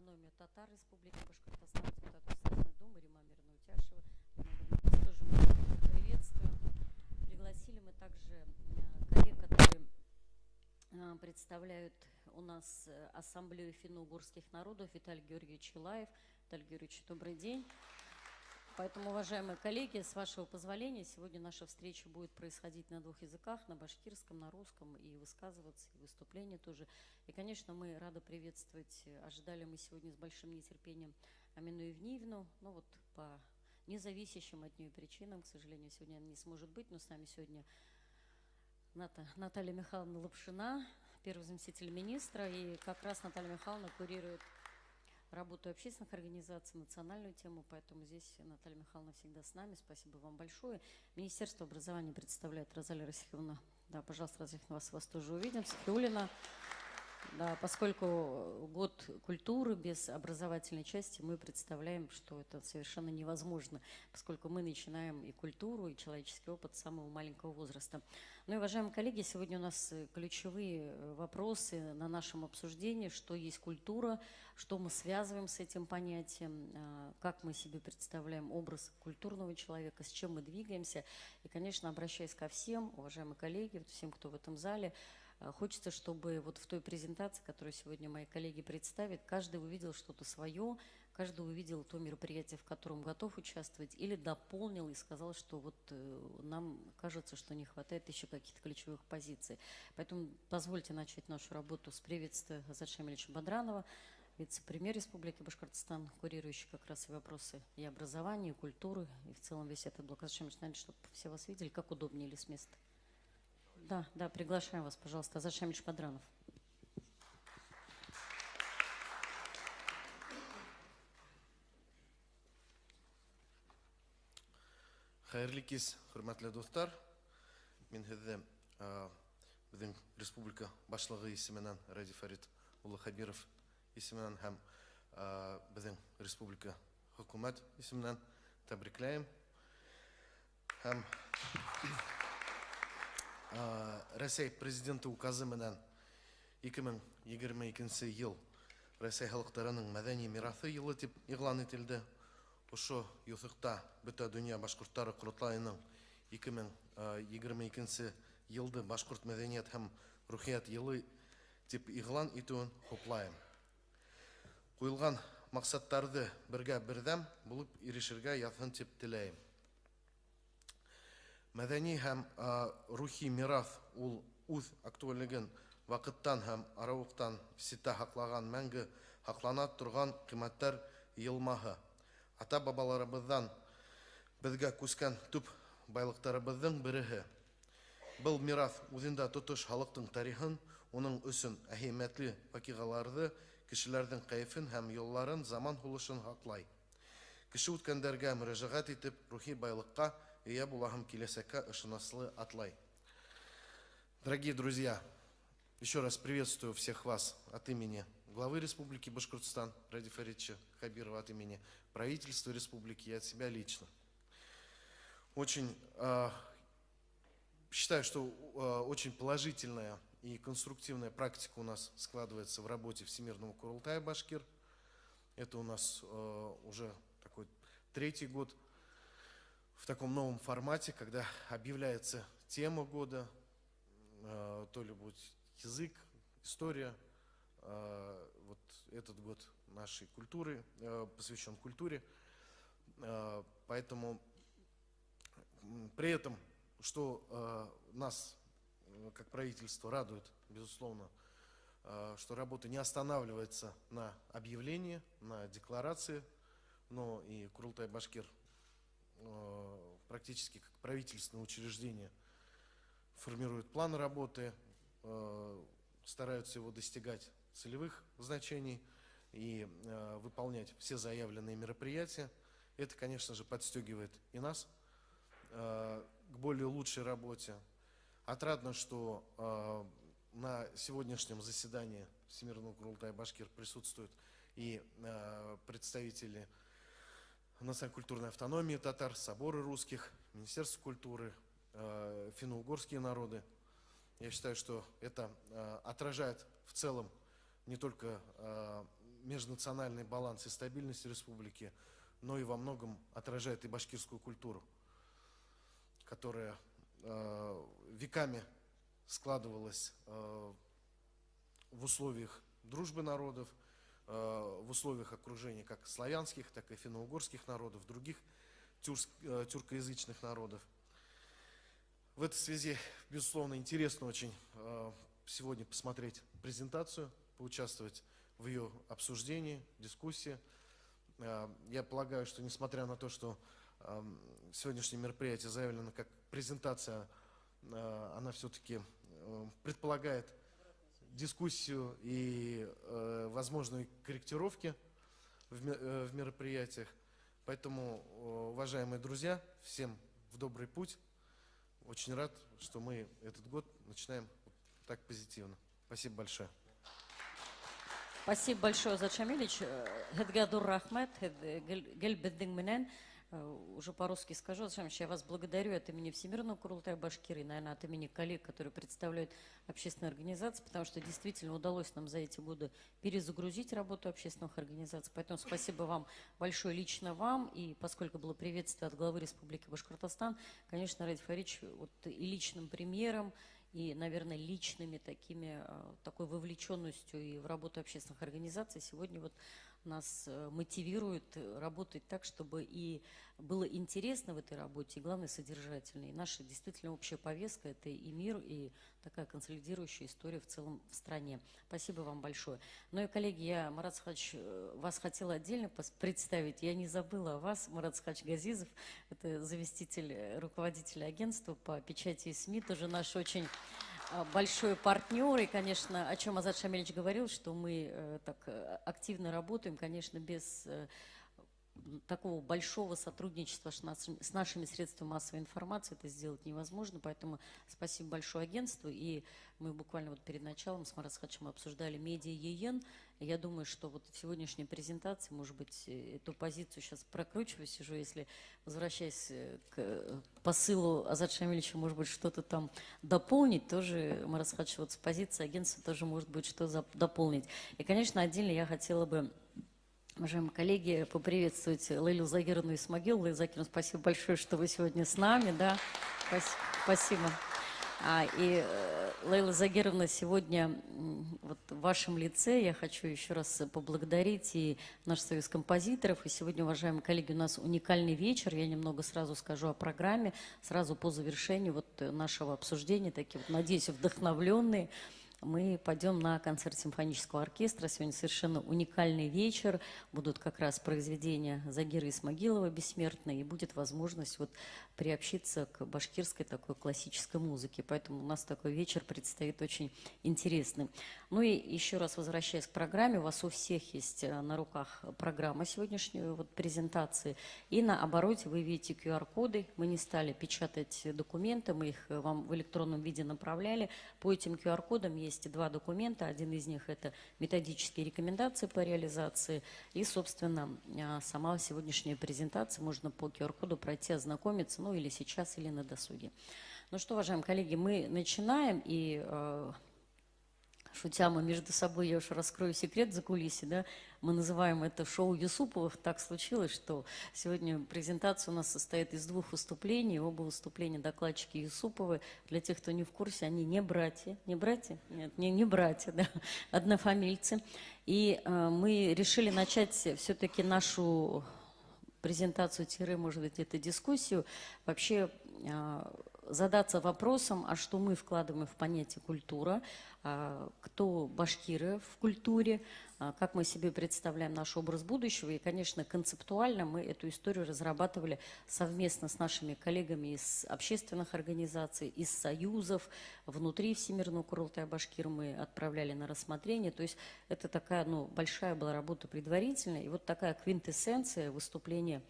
автономия татар Республики Башкортостан, депутат Государственной Думы Рима Амировна Утяшева. Вас тоже мы приветствуем. Пригласили мы также коллег, которые представляют у нас Ассамблею финно-угорских народов, Виталий Георгиевич Илаев. Виталий Георгиевич, добрый день. Поэтому, уважаемые коллеги, с вашего позволения, сегодня наша встреча будет происходить на двух языках, на башкирском, на русском, и высказываться, и выступления тоже. И, конечно, мы рады приветствовать, ожидали мы сегодня с большим нетерпением Амину Евниевну, но вот по независящим от нее причинам, к сожалению, сегодня она не сможет быть, но с нами сегодня Наталья Михайловна Лапшина, первый заместитель министра, и как раз Наталья Михайловна курирует работу общественных организаций, национальную тему, поэтому здесь Наталья Михайловна всегда с нами. Спасибо вам большое. Министерство образования представляет Розалия Расиховна. Да, пожалуйста, Розалия, вас тоже увидим. Сафиуллина. Да, поскольку год культуры без образовательной части, мы представляем, что это совершенно невозможно, поскольку мы начинаем и культуру, и человеческий опыт с самого маленького возраста. Ну и, уважаемые коллеги, сегодня у нас ключевые вопросы на нашем обсуждении, что есть культура, что мы связываем с этим понятием, как мы себе представляем образ культурного человека, с чем мы двигаемся. И, конечно, обращаясь ко всем, уважаемые коллеги, вот всем, кто в этом зале, хочется, чтобы вот в той презентации, которую сегодня мои коллеги представят, каждый увидел что-то свое, каждый увидел то мероприятие, в котором готов участвовать, или дополнил и сказал, что вот нам кажется, что не хватает еще каких-то ключевых позиций. Поэтому позвольте начать нашу работу с приветствия Азата Шамилевича Бадранова, вице-премьер Республики Башкортостан, курирующий как раз и вопросы и образования, и культуры, и в целом весь этот блок. Азат Шамилевич, наверное, чтобы все вас видели, как удобнее или с места. Да, приглашаем вас, пожалуйста, Азат Шамилевич Бадранов. Хайырлы кез, хөрмәтле достар. Мин һеҙҙе беҙҙең республика башлығы исеменән Ради Фарит улы Хабиров исеменән һәм беҙҙең республика хөкүмәт исеменән тәбрикләйем. Һәм Рәсәй президенты указы менән 2022 ел Рәсәй халыҡтарының мәҙәни мираҫы йылы тип иғлан ителде. Ошо юҫыҡта бөтә донъя башҡорттары ҡоролтайының 2022 йылды башҡорт мәҙәниәт һәм рухият йылы тип иғлан итеүен хуплайым. Ҡуйылған маҡсаттарҙы бергә берҙәм булып ирешергә яҙһын тип теләйем. Мәҙәни һәм рухи мираҫ ул үҙ актуальлеген ваҡыттан һәм арауыҡтан ситтә һаҡлаған, мәңге һаҡлана торған ҡиммәттәр йылмаһы. Ата-бабаларыбыҙҙан беҙгә күскән төп байлыҡтарыбыҙҙың береһе. Был мираҫ үҙендә тотош халыҡтың тарихын, уның өсөн әһәмиәтле ваҡиғаларҙы, кешеләрҙең кәйефен һәм юлларын, заман һулышын һаҡлай. Кеше үткәндәргә мөрәжәғәт итеп, рухи байлыҡҡа ия булаһым киләсәккә ышаныслы атлай. Дорогие друзья, еще раз приветствую всех вас от имени главы Республики Башкортостан Ради Фаритовича Хабирова, от имени правительства республики и от себя лично. Очень считаю, что очень положительная и конструктивная практика у нас складывается в работе Всемирного Курултая Башкир. Это у нас уже такой третий год в таком новом формате, когда объявляется тема года, то ли будет язык, история. Вот этот год нашей культуры посвящен культуре. Поэтому при этом, что нас, как правительство, радует, безусловно, что работа не останавливается на объявлении, на декларации, но и Курултай Башкир практически как правительственное учреждение формирует план работы, стараются его достигать целевых значений и выполнять все заявленные мероприятия. Это, конечно же, подстегивает и нас к более лучшей работе. Отрадно, что на сегодняшнем заседании Всемирного Курултая Башкир присутствуют и представители национально-культурной автономии татар, соборы русских, Министерство культуры, финно-угорские народы. Я считаю, что это отражает в целом не только межнациональный баланс и стабильность республики, но и во многом отражает и башкирскую культуру, которая веками складывалась в условиях дружбы народов, в условиях окружения как славянских, так и финно-угорских народов, других тюркоязычных народов. В этой связи, безусловно, интересно очень сегодня посмотреть презентацию, поучаствовать в ее обсуждении, дискуссии. Я полагаю, что несмотря на то, что сегодняшнее мероприятие заявлено как презентация, она все-таки предполагает дискуссию и возможные корректировки в мероприятиях. Поэтому, уважаемые друзья, всем в добрый путь. Очень рад, что мы этот год начинаем так позитивно. Спасибо большое. Спасибо большое, Азат Шамилевич. Хедгадур Рахмет, Гельбеддин Минен. Уже по-русски скажу, Азат Шамилевич, я вас благодарю от имени Всемирного Курултая Башкирии, наверное, от имени коллег, которые представляют общественные организации, потому что действительно удалось нам за эти годы перезагрузить работу общественных организаций. Поэтому спасибо вам большое, лично вам. И поскольку было приветствие от главы Республики Башкортостан, конечно, Ради Фаридович, вот и личным примером, и, наверное, личными такой вовлеченностью и в работу общественных организаций сегодня вот нас мотивирует работать так, чтобы и было интересно в этой работе, и, главное, содержательно. И наша действительно общая повестка – это и мир, и такая консолидирующая история в целом в стране. Спасибо вам большое. Ну и, коллеги, я, Марат Сахач, вас хотела отдельно представить. Я не забыла о вас, Марат Сахач Газизов, это заместитель руководителя агентства по печати и СМИ, тоже наш очень большой партнер. И, конечно, о чем Азат Шамилевич говорил, что мы так активно работаем, конечно, без такого большого сотрудничества с нашими средствами массовой информации это сделать невозможно. Поэтому спасибо большое агентству. И мы буквально вот перед началом с Марат Сахачем обсуждали медиа ЕЕН. Я думаю, что вот в сегодняшней презентации, может быть, эту позицию сейчас прокручиваю, сижу, если, возвращаясь к посылу Азата Шамилевича, может быть, что-то там дополнить, тоже Марат Сахач вот с позиции агентства тоже может быть что дополнить. И, конечно, отдельно я хотела бы, уважаемые коллеги, поприветствовать Лейлу Загировну Исмагил. Лейла Загировна, спасибо большое, что вы сегодня с нами. Да? Спасибо. И Лейла Загировна, сегодня вот в вашем лице я хочу еще раз поблагодарить и наш союз композиторов. И сегодня, уважаемые коллеги, у нас уникальный вечер. Я немного сразу скажу о программе. Сразу по завершению вот нашего обсуждения, такие вот, надеюсь, вдохновленные, мы пойдем на концерт симфонического оркестра. Сегодня совершенно уникальный вечер. Будут как раз произведения Загира Исмагилова «Бессмертные», и будет возможность вот приобщиться к башкирской такой классической музыке. Поэтому у нас такой вечер предстоит очень интересный. Ну и еще раз возвращаясь к программе, у вас у всех есть на руках программа сегодняшней вот презентации. И на обороте вы видите QR-коды. Мы не стали печатать документы, мы их вам в электронном виде направляли. По этим QR-кодам есть два документа. Один из них – это методические рекомендации по реализации. И, собственно, сама сегодняшняя презентация. Можно по QR-коду пройти, ознакомиться, ну или сейчас, или на досуге. Ну что, уважаемые коллеги, мы начинаем. И, шутя мы между собой, я уж раскрою секрет за кулиси, да, мы называем это шоу Юсуповых. Так случилось, что сегодня презентация у нас состоит из двух выступлений. Оба выступления докладчики Юсуповы. Для тех, кто не в курсе, они не братья. Не братья? Нет, не братья, да, однофамильцы. И мы решили начать все-таки нашу презентацию, может быть, эту дискуссию, вообще задаться вопросом, а что мы вкладываем в понятие культура, кто башкиры в культуре, как мы себе представляем наш образ будущего. И, конечно, концептуально мы эту историю разрабатывали совместно с нашими коллегами из общественных организаций, из союзов, внутри Всемирного Курултая Башкир мы отправляли на рассмотрение. То есть это такая, большая была работа предварительная. И вот такая квинтэссенция выступления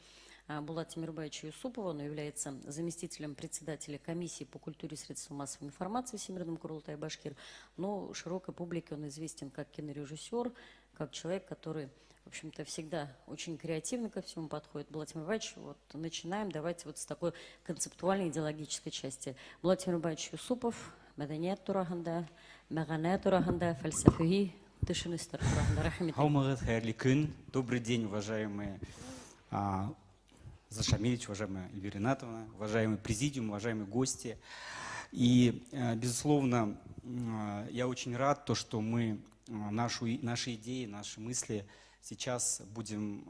Булата Тимирбаевича Юсупова. Он является заместителем председателя комиссии по культуре и средствам массовой информации в Всемирном Курултае Башкир. Но широкой публике он известен как кинорежиссер, как человек, который, в общем-то, всегда очень креативно ко всему подходит. Булат Тимирбаевич, вот начинаем. Давайте вот с такой концептуальной идеологической части. Булат Тимирбаевич Юсупов, мәдәният турагында, мәгънә турагында, фәлсәфи Тышиныстар турагында рахмет. Хаумагыт, хайырлы күн. Добрый день, уважаемые Зашамилевич, уважаемая Эльвира Ринатовна, уважаемый президиум, уважаемые гости. И, безусловно, я очень рад, что мы наши идеи, наши мысли сейчас будем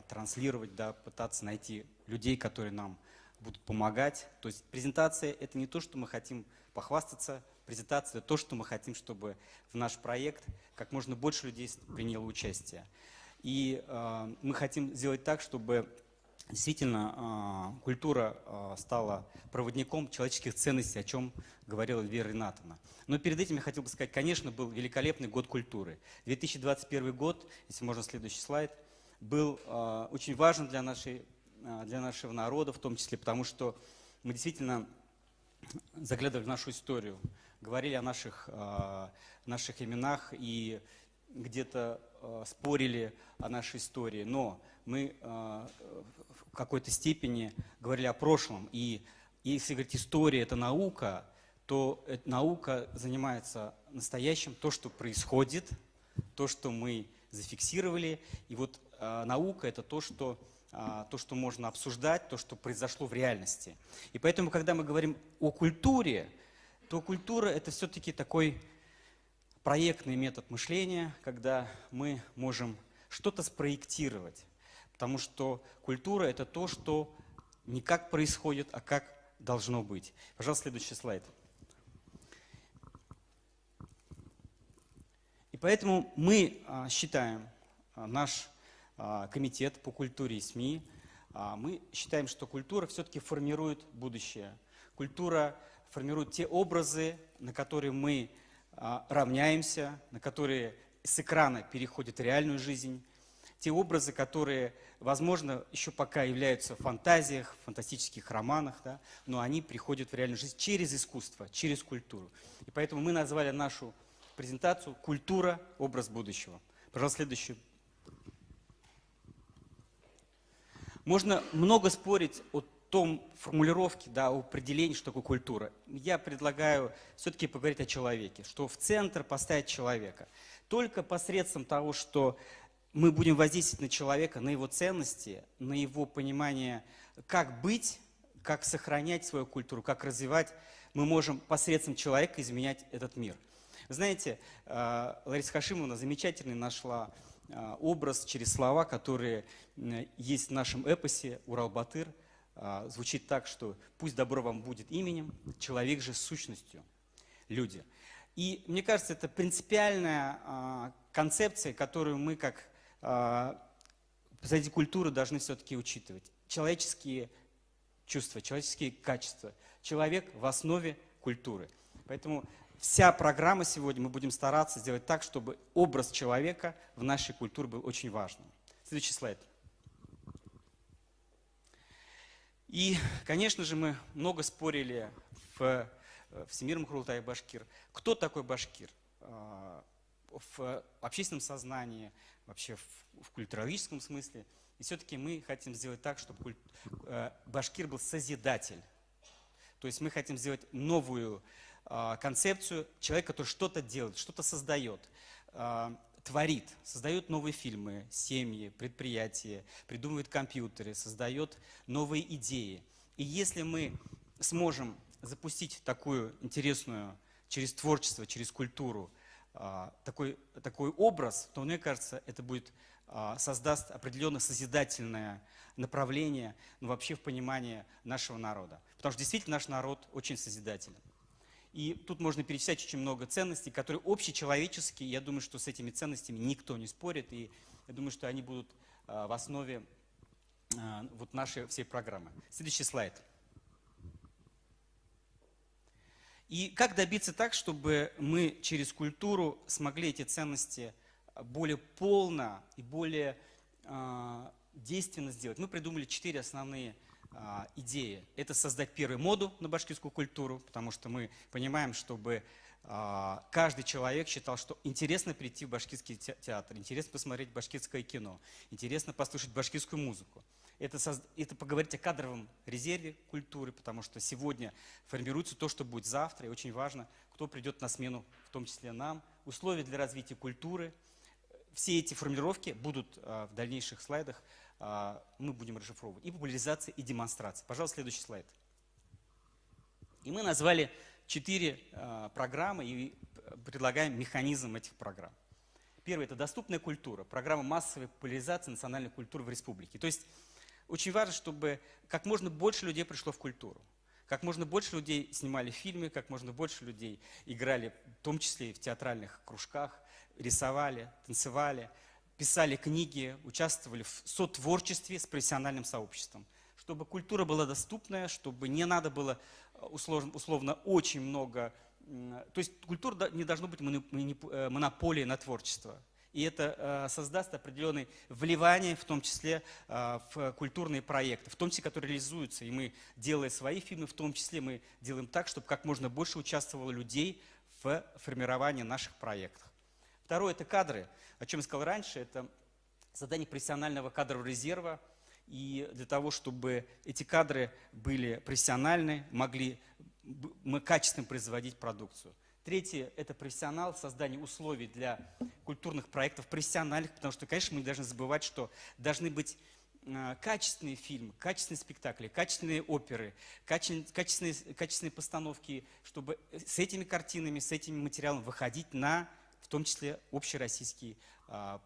транслировать, да, пытаться найти людей, которые нам будут помогать. То есть презентация – это не то, что мы хотим похвастаться, презентация – это то, что мы хотим, чтобы в наш проект как можно больше людей приняло участие. И мы хотим сделать так, чтобы действительно культура стала проводником человеческих ценностей, о чем говорила Эльвира Ринатовна. Но перед этим я хотел бы сказать, конечно, был великолепный год культуры. 2021 год, если можно следующий слайд, был очень важен для нашего народа, в том числе потому, что мы действительно заглядывали в нашу историю, говорили о наших именах и где-то спорили о нашей истории. Но мы в какой-то степени говорили о прошлом. И если говорить, история – это наука, то эта наука занимается настоящим, то, что происходит, то, что мы зафиксировали. И вот наука – это то, что можно обсуждать, то, что произошло в реальности. И поэтому, когда мы говорим о культуре, то культура – это все-таки такой проектный метод мышления, когда мы можем что-то спроектировать. Потому что культура – это то, что не как происходит, а как должно быть. Пожалуйста, следующий слайд. И поэтому мы считаем, наш комитет по культуре и СМИ, мы считаем, что культура все-таки формирует будущее. Культура формирует те образы, на которые мы равняемся, на которые с экрана переходят в реальную жизнь. Те образы, которые, возможно, еще пока являются в фантазиях, в фантастических романах, да, но они приходят в реальную жизнь через искусство, через культуру. И поэтому мы назвали нашу презентацию «Культура. Образ будущего». Пожалуйста, следующий. Можно много спорить о том формулировке, да, о определении, что такое культура. Я предлагаю все-таки поговорить о человеке, что в центр поставить человека. Только посредством того, что мы будем воздействовать на человека, на его ценности, на его понимание, как быть, как сохранять свою культуру, как развивать, мы можем посредством человека изменять этот мир. Вы знаете, Лариса Хашимовна замечательно нашла образ через слова, которые есть в нашем эпосе «Урал-Батыр». Звучит так, что «пусть добро вам будет именем, человек же с сущностью, люди». И мне кажется, это принципиальная концепция, которую мы как среди культуры должны все-таки учитывать. Человеческие чувства, человеческие качества. Человек в основе культуры. Поэтому вся программа сегодня мы будем стараться сделать так, чтобы образ человека в нашей культуре был очень важным. Следующий слайд. И, конечно же, мы много спорили в Всемирном Курултае башкир. Кто такой башкир? В общественном сознании, вообще в культурологическом смысле. И все-таки мы хотим сделать так, чтобы башкир был созидатель. То есть мы хотим сделать новую концепцию человека, который что-то делает, что-то создает, творит, создает новые фильмы, семьи, предприятия, придумывает компьютеры, создает новые идеи. И если мы сможем запустить такую интересную, через творчество, через культуру, такой образ, то, мне кажется, это будет создаст определенное созидательное направление, ну, вообще в понимании нашего народа. Потому что действительно наш народ очень созидателен. И тут можно перечислять очень много ценностей, которые общечеловеческие. Я думаю, что с этими ценностями никто не спорит. И я думаю, что они будут в основе вот нашей всей программы. Следующий слайд. И как добиться так, чтобы мы через культуру смогли эти ценности более полно и более действенно сделать? Мы придумали 4 основные идеи. Это создать первую моду на башкирскую культуру, потому что мы понимаем, чтобы каждый человек считал, что интересно прийти в башкирский театр, интересно посмотреть башкирское кино, интересно послушать башкирскую музыку. Это поговорить о кадровом резерве культуры, потому что сегодня формируется то, что будет завтра, и очень важно, кто придет на смену, в том числе нам, условия для развития культуры. Все эти формулировки будут в дальнейших слайдах, мы будем расшифровывать. И популяризация, и демонстрация. Пожалуйста, следующий слайд. И мы назвали 4 программы и предлагаем механизм этих программ. Первое – это доступная культура, программа массовой популяризации национальной культуры в республике. То есть очень важно, чтобы как можно больше людей пришло в культуру, как можно больше людей снимали фильмы, как можно больше людей играли, в том числе и в театральных кружках, рисовали, танцевали, писали книги, участвовали в сотворчестве с профессиональным сообществом. Чтобы культура была доступная, чтобы не надо было условно очень много. То есть культура не должна быть монополией на творчество. И это создаст определенное вливание, в том числе в культурные проекты, в том числе, которые реализуются. И мы, делая свои фильмы, в том числе мы делаем так, чтобы как можно больше участвовало людей в формировании наших проектов. Второе – это кадры. О чем я сказал раньше, это создание профессионального кадрового резерва. И для того, чтобы эти кадры были профессиональны, могли качественно производить продукцию. Третье – это профессионал, создание условий для культурных проектов профессиональных, потому что, конечно, мы не должны забывать, что должны быть качественные фильмы, качественные спектакли, качественные оперы, качественные постановки, чтобы с этими картинами, с этим материалом выходить на, в том числе, общероссийские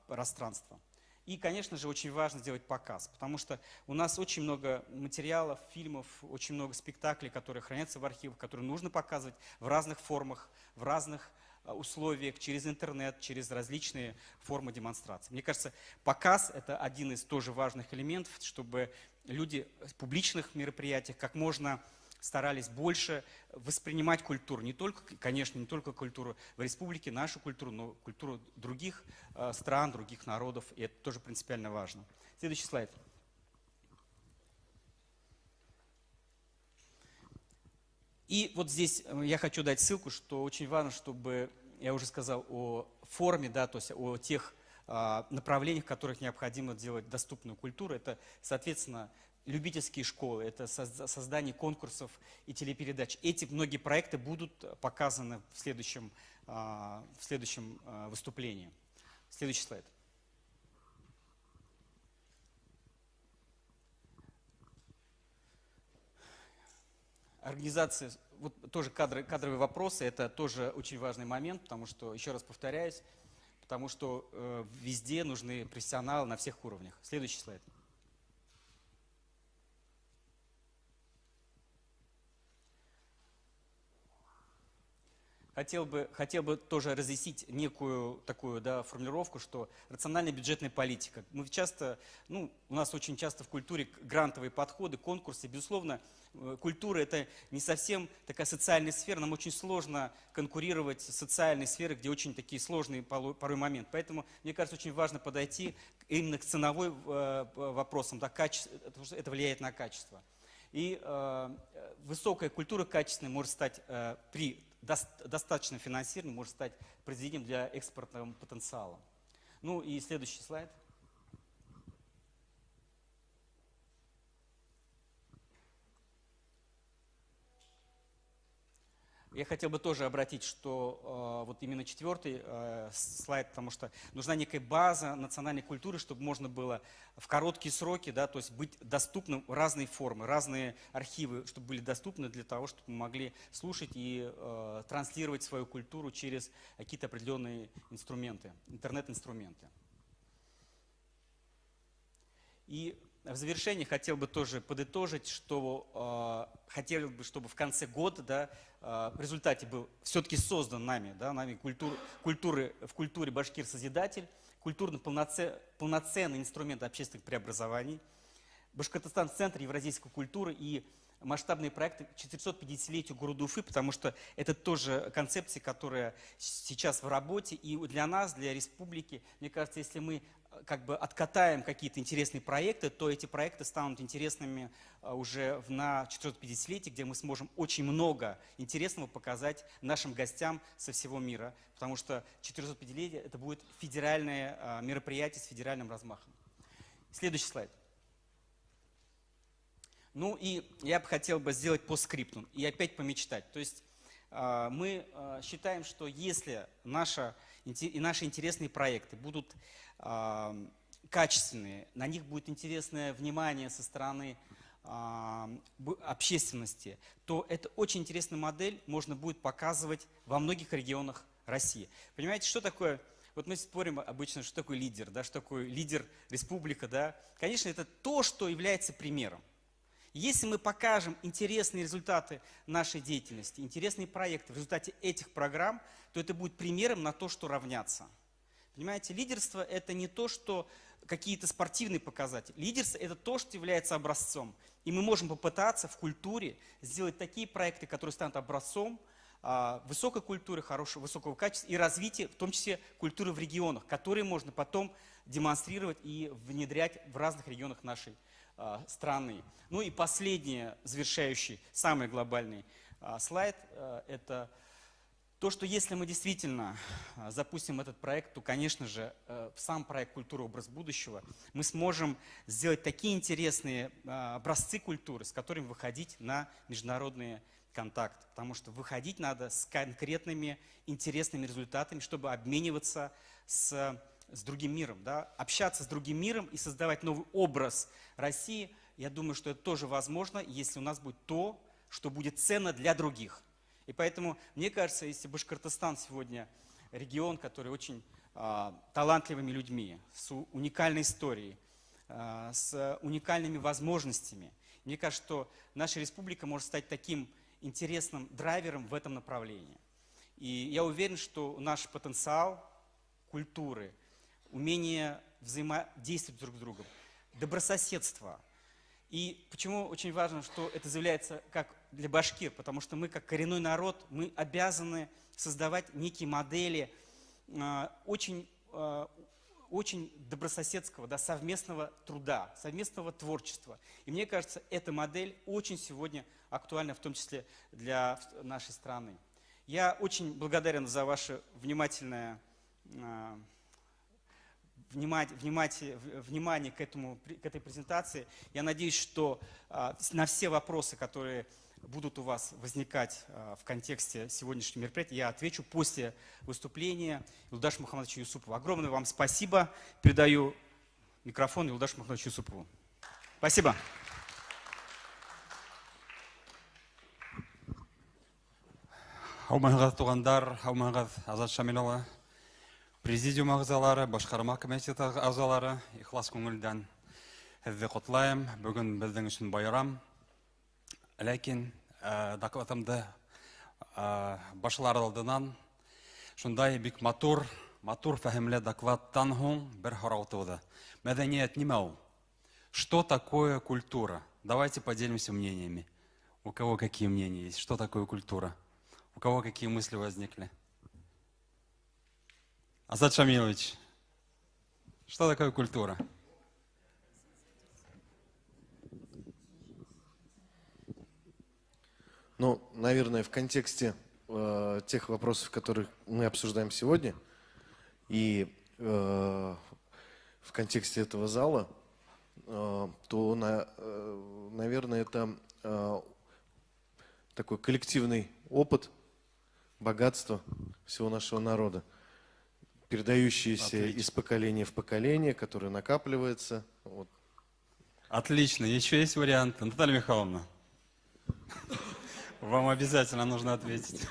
пространства. И, конечно же, очень важно сделать показ, потому что у нас очень много материалов, фильмов, очень много спектаклей, которые хранятся в архивах, которые нужно показывать в разных формах, в разных условиях, через интернет, через различные формы демонстрации. Мне кажется, показ – это один из тоже важных элементов, чтобы люди в публичных мероприятиях как можно старались больше воспринимать культуру, не только, конечно, не только культуру в республике, нашу культуру, но культуру других стран, других народов, и это тоже принципиально важно. Следующий слайд. И вот здесь я хочу дать ссылку, что очень важно, чтобы, я уже сказал о форме, да, то есть о тех направлениях, в которых необходимо делать доступную культуру. Это, соответственно, любительские школы, это создание конкурсов и телепередач. Эти многие проекты будут показаны в следующем выступлении. Следующий слайд. Организация, вот тоже кадровые вопросы, это тоже очень важный момент, потому что, еще раз повторяюсь, потому что везде нужны профессионалы на всех уровнях. Следующий слайд. Хотел бы тоже разъяснить некую такую, да, формулировку, что рациональная бюджетная политика. Мы часто, у нас очень часто в культуре грантовые подходы, конкурсы. Безусловно, культура – это не совсем такая социальная сфера. Нам очень сложно конкурировать с социальной сферой, где очень такие сложные порой моменты. Поэтому, мне кажется, очень важно подойти именно к ценовой вопросам. Да, потому что это влияет на качество. И высокая культура качественная может стать при достаточно финансирования, может стать произведением для экспортного потенциала. Ну и следующий слайд. Я хотел бы тоже обратить, что вот именно 4-й слайд, потому что нужна некая база национальной культуры, чтобы можно было в короткие сроки, да, то есть быть доступным разные формы, разные архивы, чтобы были доступны для того, чтобы мы могли слушать и транслировать свою культуру через какие-то определенные инструменты, интернет-инструменты. И в завершении хотел бы тоже подытожить, что хотел бы, чтобы в конце года, да, в результате был все-таки создан нами в культуре «Башкир-Созидатель», культурно-полноценный инструмент общественных преобразований, Башкортостан – центр евразийской культуры и масштабные проекты к 450-летию города Уфы, потому что это тоже концепция, которая сейчас в работе. И для нас, для республики, мне кажется, если мы как бы откатаем какие-то интересные проекты, то эти проекты станут интересными уже на 450-летие, где мы сможем очень много интересного показать нашим гостям со всего мира, потому что 450-летие это будет федеральное мероприятие с федеральным размахом. Следующий слайд. Ну и я бы хотел бы сделать по скрипту и опять помечтать. То есть мы считаем, что если наши интересные проекты будут качественные, на них будет интересное внимание со стороны общественности, то это очень интересная модель можно будет показывать во многих регионах России. Понимаете, что такое, вот мы спорим обычно, что такое лидер, да, что такое лидер республика, да. Конечно, это то, что является примером. Если мы покажем интересные результаты нашей деятельности, интересные проекты в результате этих программ, то это будет примером на то, что равняться. Понимаете, лидерство – это не то, что какие-то спортивные показатели. Лидерство – это то, что является образцом. И мы можем попытаться в культуре сделать такие проекты, которые станут образцом высокой культуры, хорошего, высокого качества и развития, в том числе культуры в регионах, которые можно потом демонстрировать и внедрять в разных регионах нашей страны. Ну и последний, завершающий, самый глобальный слайд – это то, что если мы действительно запустим этот проект, то, конечно же, в сам проект «Культура. Образ будущего» мы сможем сделать такие интересные образцы культуры, с которыми выходить на международные контакты. Потому что выходить надо с конкретными интересными результатами, чтобы обмениваться с другим миром, да? Общаться с другим миром и создавать новый образ России. Я думаю, что это тоже возможно, если у нас будет то, что будет ценно для других. И поэтому, мне кажется, если Башкортостан сегодня регион, который очень талантливыми людьми, с уникальной историей, с уникальными возможностями, мне кажется, что наша республика может стать таким интересным драйвером в этом направлении. И я уверен, что наш потенциал культуры, умение взаимодействовать друг с другом, добрососедство. И почему очень важно, что это заявляется как для башкир, потому что мы, как коренной народ, мы обязаны создавать некие модели очень добрососедского, да, совместного труда, совместного творчества. И мне кажется, эта модель очень сегодня актуальна, в том числе для нашей страны. Я очень благодарен за ваше внимание к этой презентации. Я надеюсь, что на все вопросы, которые будут у вас возникать в контексте сегодняшнего мероприятия, я отвечу после выступления Юлдашу Мухаммадовичу Юсупову. Огромное вам спасибо. Передаю микрофон Юлдашу Мухаммадовичу Юсупову. Спасибо. Ауманғыз туғандар, ауманғыз Азат Шамилова, президиум ағзалары, башқарма комитеті ағзалары, ихлас көңілден һеҙҙе ҡотлайым. Бөгөн беҙҙең өсөн байрам. Ләкин докладымды башлар алдынан шундай бик матур фәһемле докладтан һуң бер һорау тыуҙы. Мәҙәниәт нимә ул? Что такое культура? Давайте поделимся мнениями. У кого какие мнения есть? Что такое культура? У кого какие мысли возникли? Азат Шамилович, что такое культура? Ну, наверное, в контексте тех вопросов, которые мы обсуждаем сегодня, и в контексте этого зала, то, наверное, это такой коллективный опыт, богатство всего нашего народа, передающийся из поколения в поколение, которое накапливается. Вот. Отлично. Еще есть варианты. Наталья Михайловна, вам обязательно нужно ответить.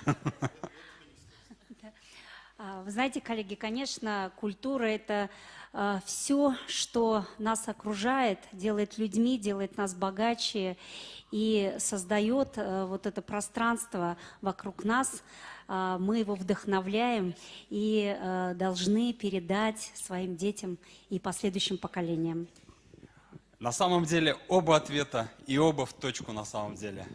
Вы знаете, коллеги, конечно, культура – это все, что нас окружает, делает людьми, делает нас богаче и создает вот это пространство вокруг нас. Мы его вдохновляем и должны передать своим детям и последующим поколениям. На самом деле, оба ответа и оба в точку на самом деле.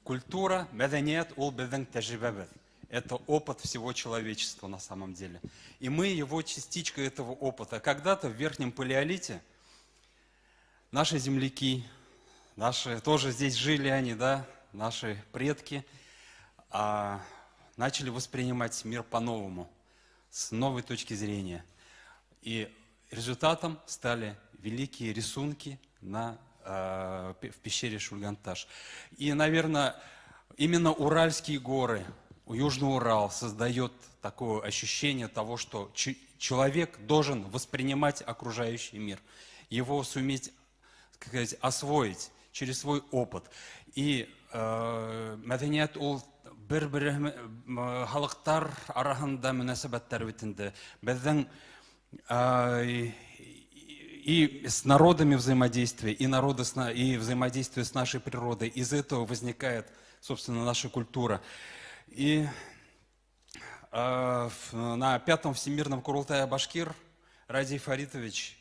Культура, мәдәниәт, ул безнең тәҗрибәбез. Это опыт всего человечества на самом деле. И мы его частичка этого опыта. Когда-то в Верхнем Палеолите наши земляки, тоже здесь жили они, да, наши предки, начали воспринимать мир по-новому, с новой точки зрения. И результатом стали великие рисунки в пещере Шульганташ. И, наверное, именно Уральские горы Южный Урал создает такое ощущение того, что человек должен воспринимать окружающий мир, его суметь, как сказать, освоить через свой опыт. И мәдәният ул бер-бер халыктар арасында мөнәсәбәттәр битендә. Безнең и с народами взаимодействие, и взаимодействие с нашей природой. Из этого возникает, собственно, наша культура. И на 5-м Всемирном Курултае Башкир Радий Фаритович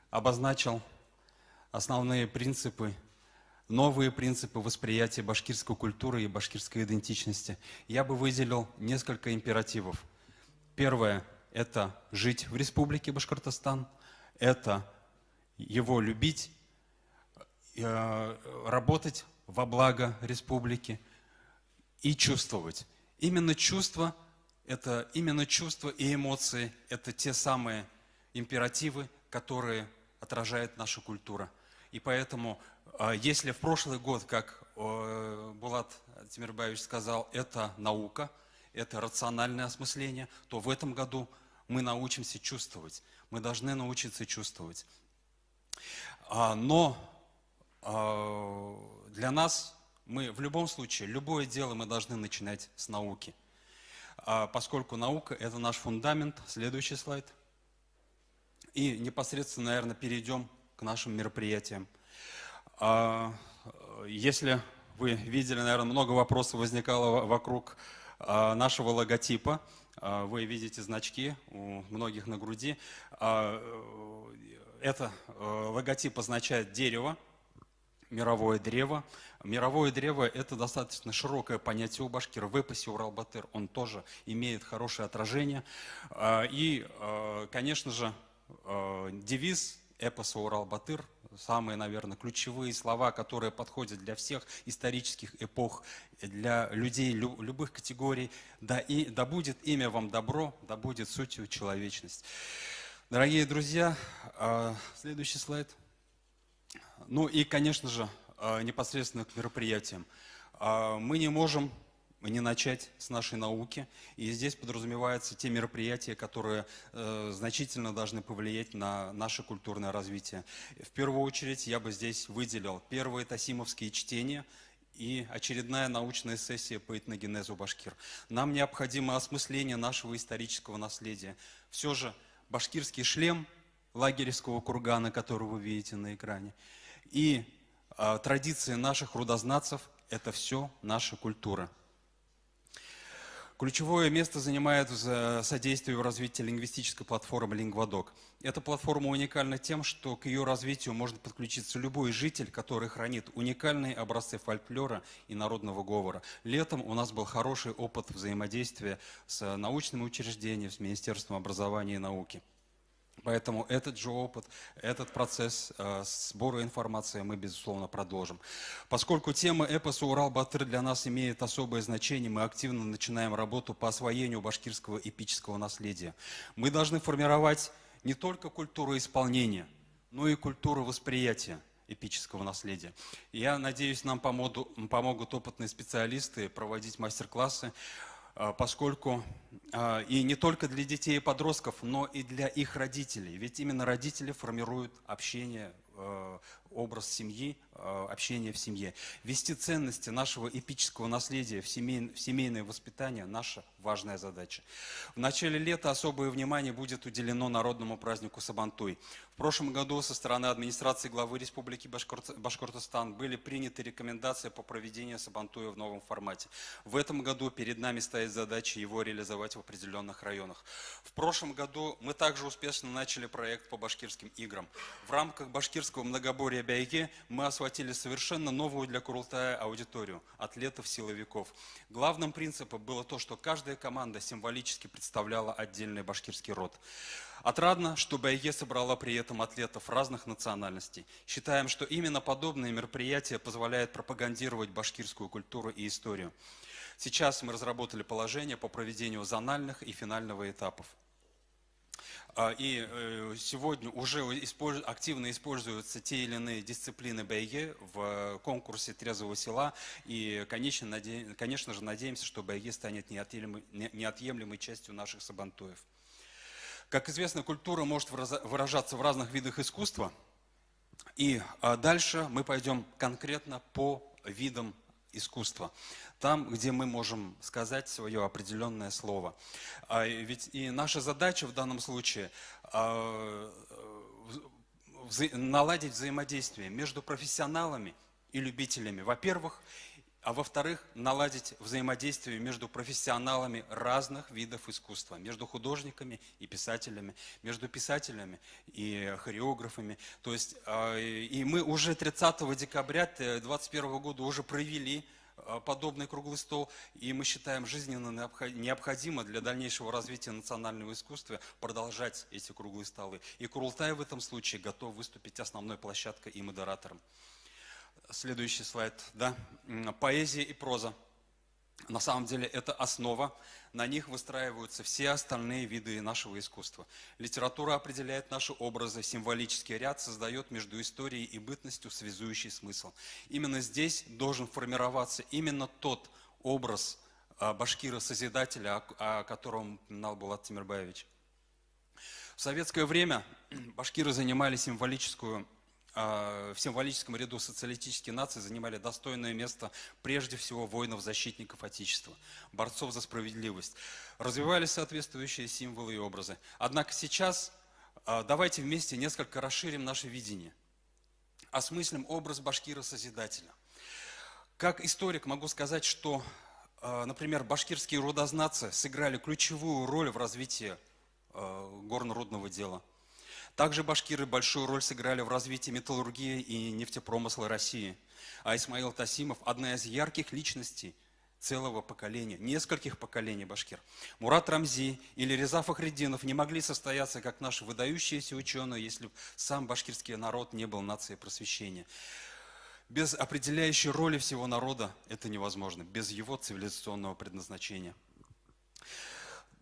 обозначил основные принципы, новые принципы восприятия башкирской культуры и башкирской идентичности. Я бы выделил несколько императивов. Первое – это жить в Республике Башкортостан, это его любить, работать во благо республики и чувствовать. Именно чувства и эмоции – это те самые императивы, которые отражает наша культура. И поэтому, если в прошлый год, как Булат Тимирбаевич сказал, это наука, это рациональное осмысление, то в этом году мы научимся чувствовать. Мы должны научиться чувствовать. Но для нас, мы в любом случае, любое дело мы должны начинать с науки. Поскольку наука – это наш фундамент. Следующий слайд. И непосредственно, наверное, перейдем к нашим мероприятиям. Если вы видели, наверное, много вопросов возникало вокруг нашего логотипа. Вы видите значки у многих на груди. Это логотип означает дерево, мировое древо. Мировое древо – это достаточно широкое понятие у башкир. В эпосе Урал-Батыр он тоже имеет хорошее отражение. И, конечно же, девиз эпоса Урал-Батыр, самые, наверное, ключевые слова, которые подходят для всех исторических эпох, для людей любых категорий. Да будет имя вам добро, да будет сутью человечность. Дорогие друзья, следующий слайд. Ну и, конечно же, непосредственно к мероприятиям. Мы не можем не начать с нашей науки. И здесь подразумеваются те мероприятия, которые значительно должны повлиять на наше культурное развитие. В первую очередь я бы здесь выделил первые тасимовские чтения и очередная научная сессия по этногенезу башкир. Нам необходимо осмысление нашего исторического наследия. Все же башкирский шлем лагеревского кургана, который вы видите на экране, и традиции наших рудознатцев – это все наша культура. Ключевое место занимает содействие в развитии лингвистической платформы «Лингвадок». Эта платформа уникальна тем, что к ее развитию может подключиться любой житель, который хранит уникальные образцы фольклора и народного говора. Летом у нас был хороший опыт взаимодействия с научными учреждениями, с Министерством образования и науки. Поэтому этот же опыт, этот процесс сбора информации мы, безусловно, продолжим. Поскольку тема эпоса Урал-Батыр для нас имеет особое значение, мы активно начинаем работу по освоению башкирского эпического наследия. Мы должны формировать не только культуру исполнения, но и культуру восприятия эпического наследия. Я надеюсь, нам помогут опытные специалисты проводить мастер-классы, поскольку и не только для детей и подростков, но и для их родителей. Ведь именно родители формируют общение, образ семьи, общение в семье. Ввести ценности нашего эпического наследия в семейное воспитание – наша важная задача. В начале лета особое внимание будет уделено народному празднику Сабантуй. В прошлом году со стороны администрации главы Республики Башкортостан были приняты рекомендации по проведению Сабантуя в новом формате. В этом году перед нами стоит задача его реализовать в определенных районах. В прошлом году мы также успешно начали проект по башкирским играм. В рамках башкирского многоборья Бәйге мы осватили совершенно новую для Курултая аудиторию – атлетов-силовиков. Главным принципом было то, что каждая команда символически представляла отдельный башкирский род. Отрадно, что Бәйге собрала при этом атлетов разных национальностей. Считаем, что именно подобные мероприятия позволяют пропагандировать башкирскую культуру и историю. Сейчас мы разработали положение по проведению зональных и финального этапов. сегодня уже активно используются те или иные дисциплины бәйге в конкурсе трезвого села. И, конечно же, надеемся, что бәйге станет неотъемлемой частью наших сабантуев. Как известно, культура может выражаться в разных видах искусства. И дальше мы пойдем конкретно по видам искусства. Там, где мы можем сказать свое определенное слово. Ведь и наша задача в данном случае наладить взаимодействие между профессионалами и любителями, во-первых, а во-вторых, наладить взаимодействие между профессионалами разных видов искусства, между художниками и писателями, между писателями и хореографами. То есть, и мы уже 30 декабря 2021 года уже провели подобный круглый стол, и мы считаем жизненно необходимо для дальнейшего развития национального искусства продолжать эти круглые столы. И Курултай в этом случае готов выступить основной площадкой и модератором. Следующий слайд. Да? Поэзия и проза. На самом деле это основа, на них выстраиваются все остальные виды нашего искусства. Литература определяет наши образы, символический ряд создает между историей и бытностью связующий смысл. Именно здесь должен формироваться именно тот образ башкира-созидателя, о котором упоминал Булат Тимирбаевич. В советское время башкиры занимали в символическом ряду социалистических наций занимали достойное место прежде всего воинов-защитников Отечества, борцов за справедливость. Развивались соответствующие символы и образы. Однако сейчас давайте вместе несколько расширим наше видение. Осмыслим образ башкира-созидателя. Как историк могу сказать, что, например, башкирские рудознатцы сыграли ключевую роль в развитии горно-рудного дела. Также башкиры большую роль сыграли в развитии металлургии и нефтепромысла России. А Исмаил Тасимов – одна из ярких личностей целого поколения, нескольких поколений башкир. Мурат Рамзи или Реза Фахриддинов не могли состояться как наши выдающиеся ученые, если бы сам башкирский народ не был нацией просвещения. Без определяющей роли всего народа это невозможно, без его цивилизационного предназначения.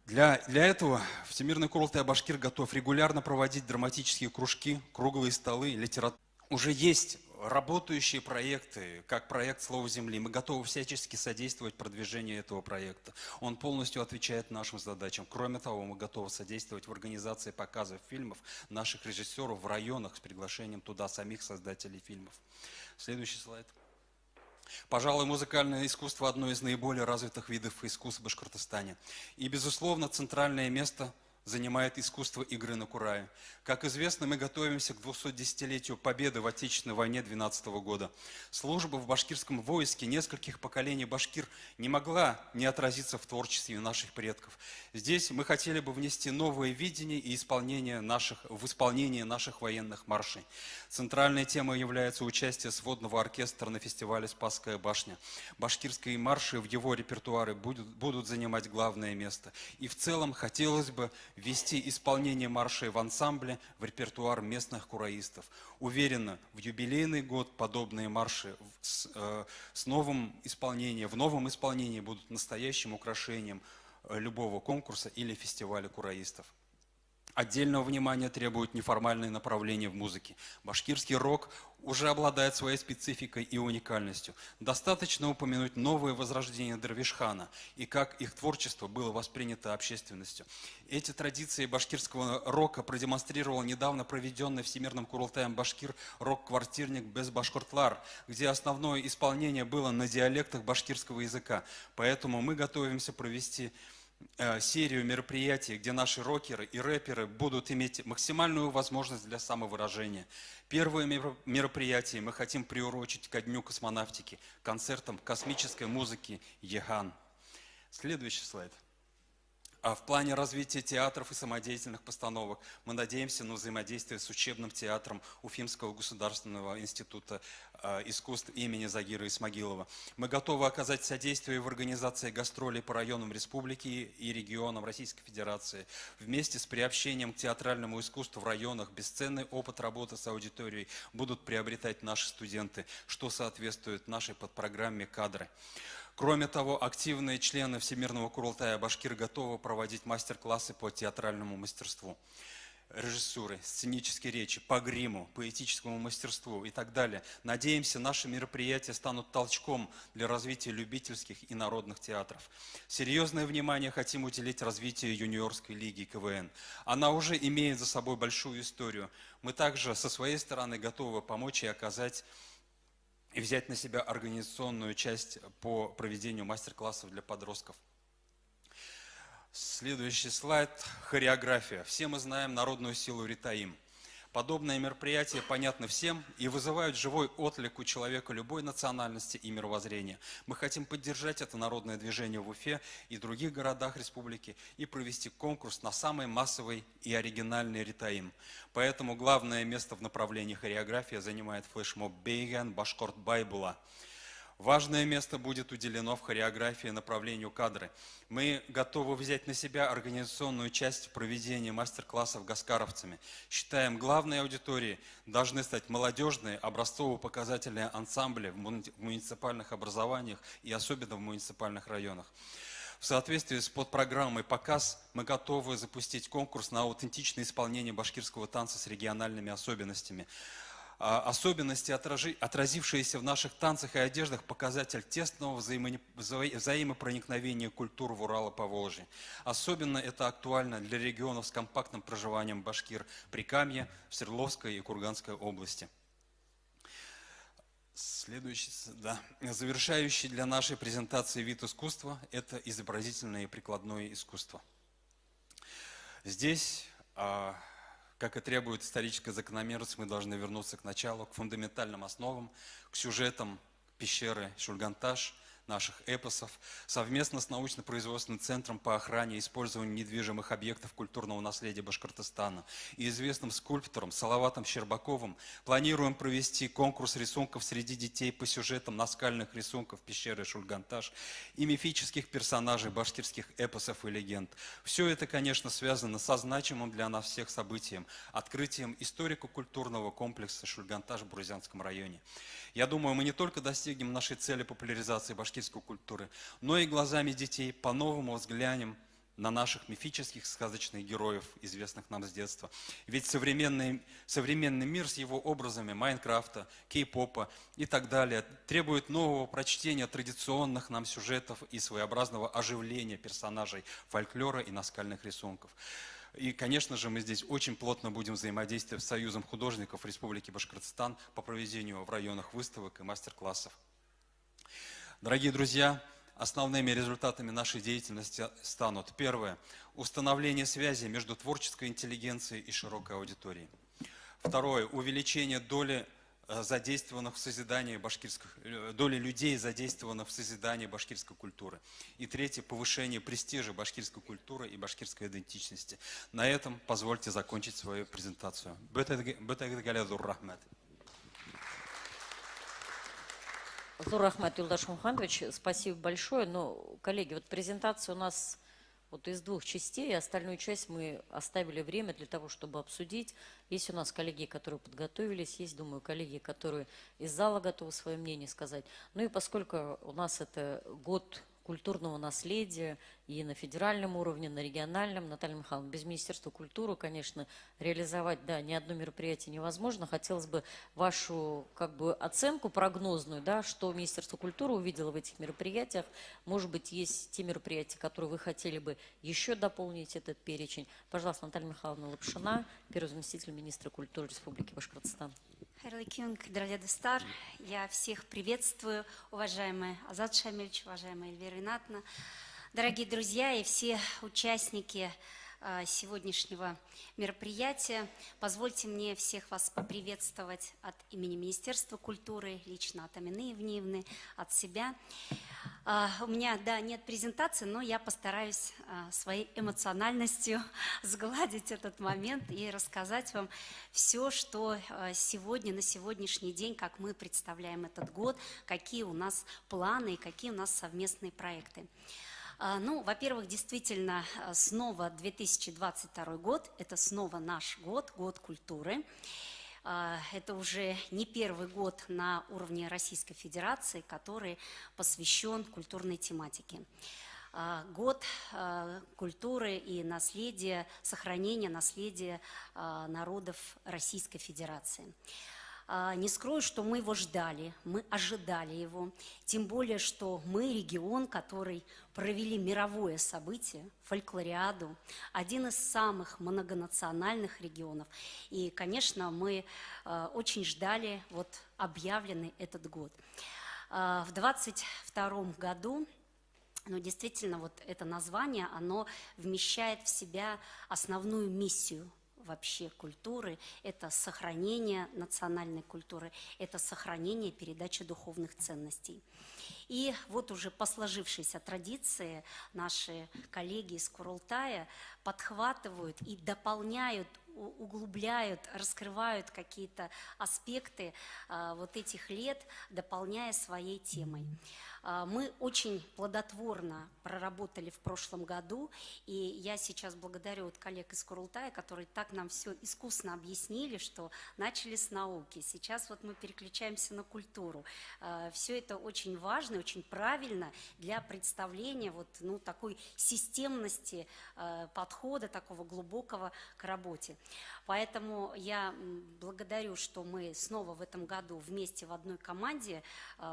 Для этого Всемирный Курултай Башкир готов регулярно проводить драматические кружки, круглые столы, литературу. Уже есть работающие проекты, как проект «Слово земли». Мы готовы всячески содействовать продвижению этого проекта. Он полностью отвечает нашим задачам. Кроме того, мы готовы содействовать в организации показов фильмов наших режиссеров в районах с приглашением туда самих создателей фильмов. Следующий слайд. Пожалуй, музыкальное искусство – одно из наиболее развитых видов искусств в Башкортостане. И, безусловно, центральное место занимает искусство игры на курае. Как известно, мы готовимся к 210-летию победы в Отечественной войне 12 года. Служба в башкирском войске нескольких поколений башкир не могла не отразиться в творчестве наших предков. Здесь мы хотели бы внести новое видение и в исполнение наших военных маршей. Центральной темой является участие сводного оркестра на фестивале «Спасская башня». Башкирские марши в его репертуаре будут занимать главное место. И в целом хотелось бы ввести исполнение маршей в ансамбле в репертуар местных кураистов. Уверенно, в юбилейный год подобные марши в новом исполнении будут настоящим украшением любого конкурса или фестиваля кураистов. Отдельного внимания требуют неформальные направления в музыке. Башкирский рок уже обладает своей спецификой и уникальностью. Достаточно упомянуть новое возрождение Дервишхана и как их творчество было воспринято общественностью. Эти традиции башкирского рока продемонстрировал недавно проведенный Всемирным Курултаем Башкир рок-квартирник «Без Башкортлар», где основное исполнение было на диалектах башкирского языка. Поэтому мы готовимся провести серию мероприятий, где наши рокеры и рэперы будут иметь максимальную возможность для самовыражения. Первое мероприятие мы хотим приурочить ко Дню космонавтики, концертам космической музыки «Ехан». Следующий слайд. А в плане развития театров и самодеятельных постановок мы надеемся на взаимодействие с учебным театром Уфимского государственного института искусств имени Загира Исмагилова. Мы готовы оказать содействие в организации гастролей по районам республики и регионам Российской Федерации. Вместе с приобщением к театральному искусству в районах бесценный опыт работы с аудиторией будут приобретать наши студенты, что соответствует нашей подпрограмме «Кадры». Кроме того, активные члены Всемирного Курултая Башкир готовы проводить мастер-классы по театральному мастерству. режиссуры, сценической речи, по гриму, поэтическому мастерству и так далее. Надеемся, наши мероприятия станут толчком для развития любительских и народных театров. Серьезное внимание хотим уделить развитию юниорской лиги КВН. Она уже имеет за собой большую историю. Мы также со своей стороны готовы помочь и оказать и взять на себя организационную часть по проведению мастер-классов для подростков. Следующий слайд – хореография. Все мы знаем народную силу Ритаим. Подобные мероприятия понятны всем и вызывают живой отклик у человека любой национальности и мировоззрения. Мы хотим поддержать это народное движение в Уфе и других городах республики и провести конкурс на самый массовый и оригинальный Ритаим. Поэтому главное место в направлении хореографии занимает флешмоб «Бейган Башкорт Байбула». Важное место будет уделено в хореографии направлению кадры. Мы готовы взять на себя организационную часть в проведении мастер-классов гаскаровцами. Считаем, главной аудиторией должны стать молодежные, образцово-показательные ансамбли в муниципальных образованиях и особенно в муниципальных районах. В соответствии с подпрограммой «Показ» мы готовы запустить конкурс на аутентичное исполнение башкирского танца с региональными особенностями. Особенности, отразившиеся в наших танцах и одеждах, показатель тесного взаимопроникновения культур в Урало-Поволжье. Особенно это актуально для регионов с компактным проживанием башкир Прикамья, в Свердловской и Курганской области. Следующий, да, завершающий для нашей презентации вид искусства – это изобразительное и прикладное искусство. Здесь, как и требует историческая закономерность, мы должны вернуться к началу, к фундаментальным основам, к сюжетам пещеры Шульганташ, наших эпосов, совместно с научно-производственным центром по охране и использованию недвижимых объектов культурного наследия Башкортостана и известным скульптором Салаватом Щербаковым планируем провести конкурс рисунков среди детей по сюжетам наскальных рисунков пещеры Шульганташ и мифических персонажей башкирских эпосов и легенд. Все это, конечно, связано со значимым для нас всех событием, открытием историко-культурного комплекса Шульганташ в Бурзянском районе. Я думаю, мы не только достигнем нашей цели популяризации башкирской культуры, но и глазами детей по-новому взглянем на наших мифических сказочных героев, известных нам с детства. Ведь современный мир с его образами Майнкрафта, кей-попа и так далее требует нового прочтения традиционных нам сюжетов и своеобразного оживления персонажей фольклора и наскальных рисунков. И, конечно же, мы здесь очень плотно будем взаимодействовать с Союзом художников Республики Башкортостан по проведению в районах выставок и мастер-классов. Дорогие друзья, основными результатами нашей деятельности станут: первое – установление связи между творческой интеллигенцией и широкой аудиторией. Второе – увеличение доли задействованных в созидании доли людей, задействованных в созидании башкирской культуры. И третье – повышение престижа башкирской культуры и башкирской идентичности. На этом позвольте закончить свою презентацию. Зурахмат Юлдаш Мухаммадович, спасибо большое. Но, коллеги, вот презентация у нас вот из двух частей, остальную часть мы оставили время для того, чтобы обсудить. Есть у нас коллеги, которые подготовились, есть, думаю, коллеги, которые из зала готовы свое мнение сказать. Ну и поскольку у нас это год культурного наследия и на федеральном уровне, на региональном, Наталья Михайловна, без Министерства культуры, конечно, реализовать, да, ни одно мероприятие невозможно. Хотелось бы вашу, как бы, оценку прогнозную, да, что Министерство культуры увидело в этих мероприятиях. Может быть, есть те мероприятия, которые вы хотели бы еще дополнить этот перечень. Пожалуйста, Наталья Михайловна Лапшина, первый заместитель министра культуры Республики Башкортостан. Дорогие достар, я всех приветствую, уважаемый Азат Шамильевич, уважаемая Эльвира Ринатовна, дорогие друзья и все участники сегодняшнего мероприятия. Позвольте мне всех вас поприветствовать от имени Министерства культуры, лично от Амины Евгеньевны, от себя. У меня, да, нет презентации, но я постараюсь своей эмоциональностью сгладить этот момент и рассказать вам все, что сегодня, на сегодняшний день, как мы представляем этот год, какие у нас планы и какие у нас совместные проекты. Ну, во-первых, действительно, снова 2022 год, это снова наш год, год культуры. Это уже не первый год на уровне Российской Федерации, который посвящен культурной тематике. год культуры и наследия, сохранения наследия народов Российской Федерации. Не скрою, что мы его ждали, мы ожидали его, тем более, что мы регион, который провели мировое событие, фольклориаду, один из самых многонациональных регионов. И, конечно, мы очень ждали вот объявленный этот год. В 2022 году, ну, действительно, вот это название, оно вмещает в себя основную миссию вообще культуры, это сохранение национальной культуры, это сохранение передачи духовных ценностей. И вот уже по сложившейся традиции наши коллеги из Курултая подхватывают и дополняют, углубляют, раскрывают какие-то аспекты вот этих лет, дополняя своей темой. Мы очень плодотворно проработали в прошлом году, и я сейчас благодарю вот коллег из Курултая, которые так нам все искусно объяснили, что начали с науки, сейчас вот мы переключаемся на культуру. Все это очень важно, очень правильно для представления вот, ну, такой системности подхода, такого глубокого к работе. Поэтому я благодарю, что мы снова в этом году вместе в одной команде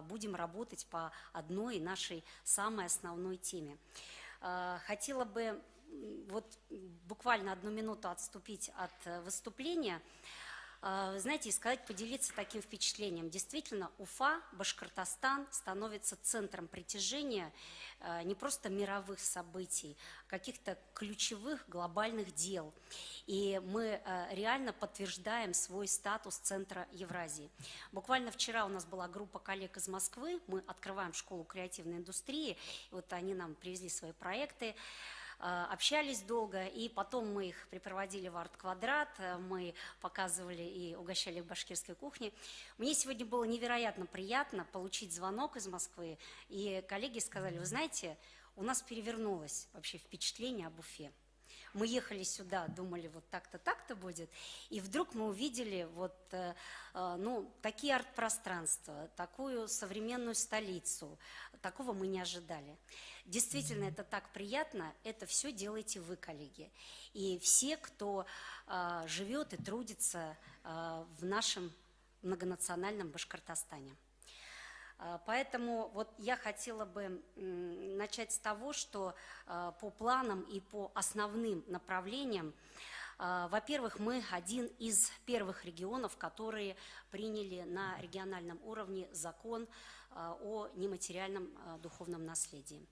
будем работать по одной нашей самой основной теме. Хотела бы вот буквально 1 минуту отступить от выступления. Знаете, и сказать, поделиться таким впечатлением. Действительно, Уфа, Башкортостан становится центром притяжения не просто мировых событий, каких-то ключевых глобальных дел. И мы реально подтверждаем свой статус центра Евразии. Буквально вчера у нас была группа коллег из Москвы, мы открываем школу креативной индустрии, вот они нам привезли свои проекты. Общались долго, и потом мы их припроводили в арт-квадрат, мы показывали и угощали в башкирской кухне. Мне сегодня было невероятно приятно получить звонок из Москвы, и коллеги сказали: вы знаете, у нас перевернулось вообще впечатление об Уфе. Мы ехали сюда, думали, вот так-то, так-то будет, и вдруг мы увидели вот, ну, такие арт-пространства, такую современную столицу, такого мы не ожидали. Действительно, это так приятно, это все делаете вы, коллеги, и все, кто живет и трудится в нашем многонациональном Башкортостане. Поэтому вот я хотела бы начать с того, что по планам и по основным направлениям, во-первых, мы один из первых регионов, которые приняли на региональном уровне закон о нематериальном духовном наследии.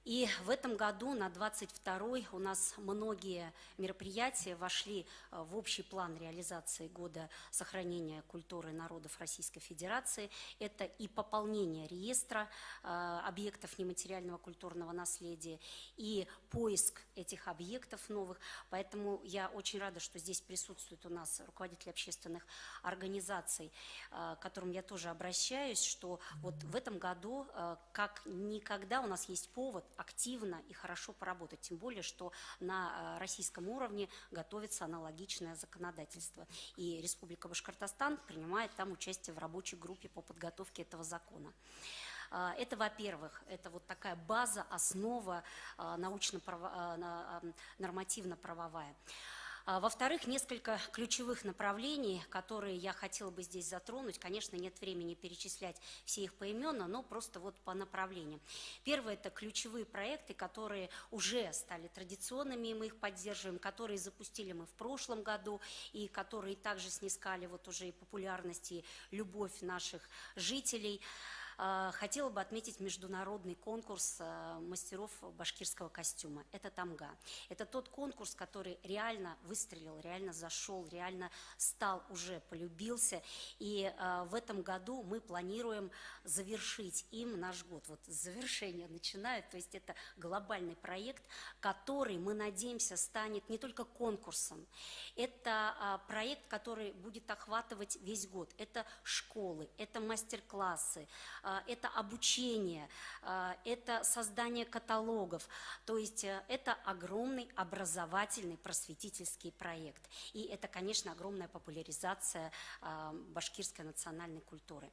И в этом году, на 22-й, у нас многие мероприятия вошли в общий план реализации года сохранения культуры народов Российской Федерации. Это и пополнение реестра объектов нематериального культурного наследия, и поиск этих объектов новых. Поэтому я очень рада, что здесь присутствует у нас руководитель общественных организаций, к которым я тоже обращаюсь, что вот в этом году, как никогда, у нас есть повод активно и хорошо поработать, тем более, что на российском уровне готовится аналогичное законодательство. И Республика Башкортостан принимает там участие в рабочей группе по подготовке этого закона. Это, во-первых, это вот такая база, основа нормативно-правовая. Во-вторых, несколько ключевых направлений, которые я хотела бы здесь затронуть. Конечно, нет времени перечислять все их поименно, но просто вот по направлениям. Первое – это ключевые проекты, которые уже стали традиционными, и мы их поддерживаем, которые запустили мы в прошлом году, и которые также снискали вот уже и популярность, и любовь наших жителей. Хотела бы отметить международный конкурс мастеров башкирского костюма. Это «Тамга». Это тот конкурс, который реально выстрелил, реально зашел, реально стал, уже полюбился. И в этом году мы планируем завершить им наш год. Вот завершение начинает, то есть это глобальный проект, который, мы надеемся, станет не только конкурсом. Это проект, который будет охватывать весь год. Это школы, это мастер-классы, это обучение, это создание каталогов. То есть это огромный образовательный, просветительский проект. И это, конечно, огромная популяризация башкирской национальной культуры.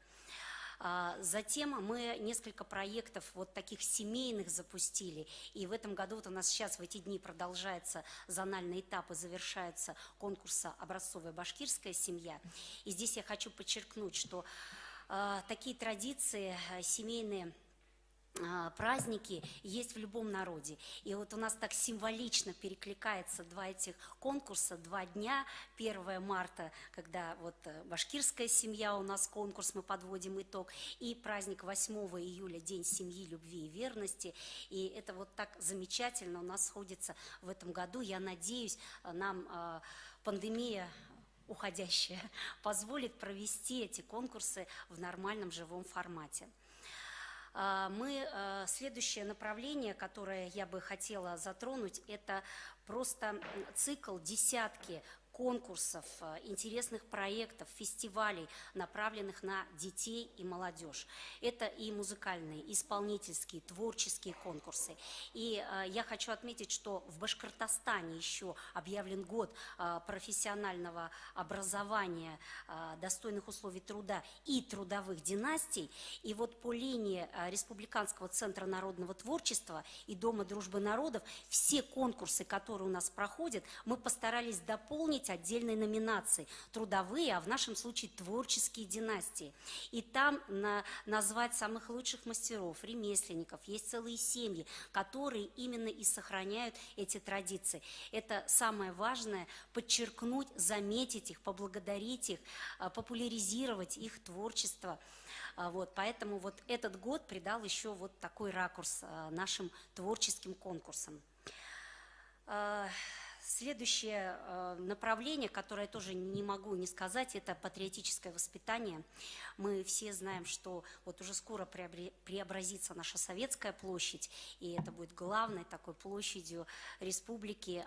Затем мы несколько проектов вот таких семейных запустили. И в этом году вот у нас сейчас в эти дни продолжается зональный этап и завершается конкурса «Образцовая башкирская семья». И здесь я хочу подчеркнуть, что такие традиции семейные, праздники есть в любом народе. И вот у нас так символично перекликается два этих конкурса, 2 дня. 1 марта, когда вот башкирская семья, у нас конкурс, мы подводим итог, и праздник 8 июля, День семьи, любви и верности. И это вот так замечательно у нас сходится в этом году. Я надеюсь, нам пандемия уходящая позволит провести эти конкурсы в нормальном живом формате. Следующее направление, которое я бы хотела затронуть, это просто цикл, десятки конкурсов, интересных проектов, фестивалей, направленных на детей и молодежь. Это и музыкальные, исполнительские, творческие конкурсы. И я хочу отметить, что в Башкортостане еще объявлен год профессионального образования, достойных условий труда и трудовых династий. И вот по линии Республиканского центра народного творчества и Дома дружбы народов все конкурсы, которые у нас проходят, мы постарались дополнить отдельной номинацией трудовые, а в нашем случае творческие династии. И там назвать самых лучших мастеров, ремесленников. Есть целые семьи, которые именно и сохраняют эти традиции. Это самое важное – подчеркнуть, заметить их, поблагодарить их, популяризировать их творчество. Вот, поэтому вот этот год придал еще вот такой ракурс нашим творческим конкурсам. Следующее направление, которое я тоже не могу не сказать, это патриотическое воспитание. Мы все знаем, что вот уже скоро преобразится наша Советская площадь, и это будет главной такой площадью республики.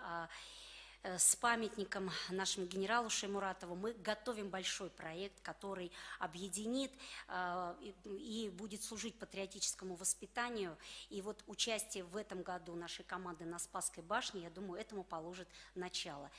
С памятником нашему генералу Шаймуратову мы готовим большой проект, который объединит и будет служить патриотическому воспитанию. И вот участие в этом году нашей команды на Спасской башне, я думаю, этому положит начало.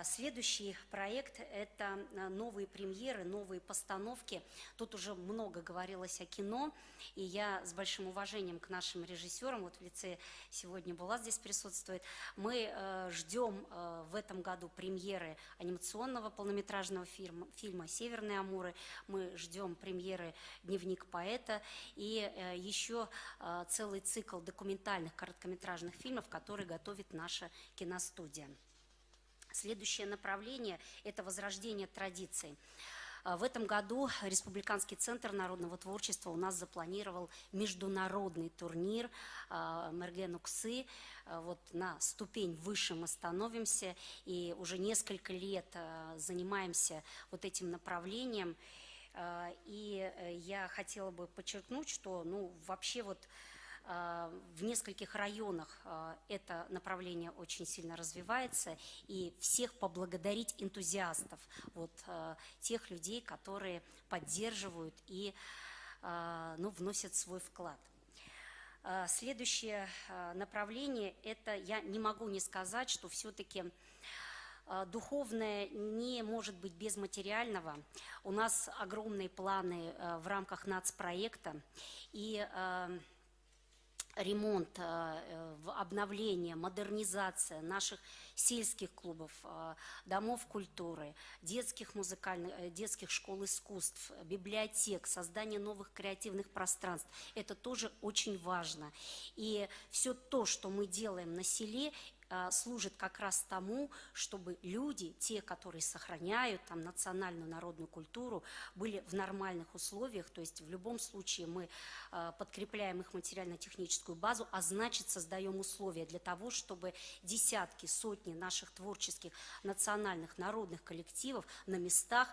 Следующий проект – это новые премьеры, новые постановки. Тут уже много говорилось о кино, и я с большим уважением к нашим режиссерам, вот в лице сегодня Булат здесь присутствует, мы ждем в этом году премьеры анимационного полнометражного фильма «Северные Амуры», мы ждем премьеры «Дневник поэта» и еще целый цикл документальных короткометражных фильмов, который готовит наша киностудия. Следующее направление – это возрождение традиций. В этом году Республиканский центр народного творчества у нас запланировал международный турнир Мерген-Уксы. Вот на ступень выше мы становимся и уже несколько лет занимаемся вот этим направлением. И я хотела бы подчеркнуть, что вообще вот в нескольких районах это направление очень сильно развивается, и всех поблагодарить энтузиастов, вот, тех людей, которые поддерживают и вносят свой вклад. Следующее направление – это, я не могу не сказать, что все-таки духовное не может быть без материального. У нас огромные планы в рамках нацпроекта, и ремонт, обновление, модернизация наших сельских клубов, домов культуры, детских школ искусств, библиотек, создание новых креативных пространств. Это тоже очень важно. И все то, что мы делаем на селе, служит как раз тому, чтобы люди, те, которые сохраняют там национальную народную культуру, были в нормальных условиях, то есть в любом случае мы подкрепляем их материально-техническую базу, а значит создаем условия для того, чтобы десятки, сотни наших творческих национальных народных коллективов на местах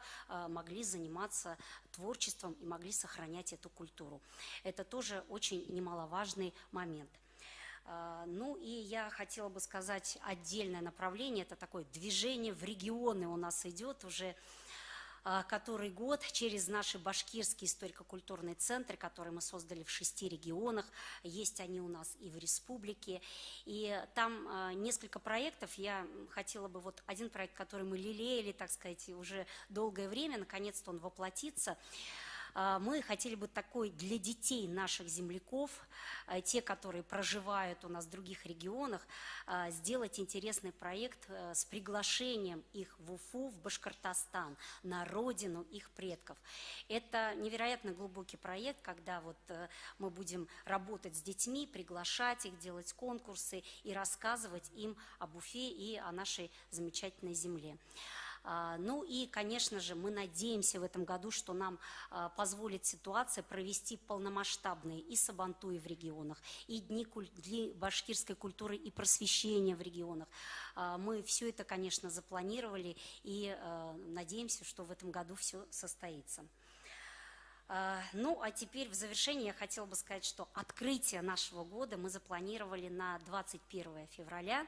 могли заниматься творчеством и могли сохранять эту культуру. Это тоже очень немаловажный момент. И я хотела бы сказать отдельное направление, это такое движение в регионы у нас идет уже который год через наши башкирские историко-культурные центры, которые мы создали в 6 регионах, есть они у нас и в республике, и там несколько проектов, я хотела бы, вот один проект, который мы лелеяли, так сказать, уже долгое время, наконец-то он воплотится. Мы хотели бы такой для детей наших земляков, те, которые проживают у нас в других регионах, сделать интересный проект с приглашением их в Уфу, в Башкортостан, на родину их предков. Это невероятно глубокий проект, когда вот мы будем работать с детьми, приглашать их, делать конкурсы и рассказывать им об Уфе и о нашей замечательной земле. Ну и, конечно же, мы надеемся в этом году, что нам позволит ситуация провести полномасштабные и сабантуи в регионах, и дни башкирской культуры и просвещения в регионах. Мы все это, конечно, запланировали и надеемся, что в этом году все состоится. Ну, а теперь в завершение я хотела бы сказать, что открытие нашего года мы запланировали на 21 февраля.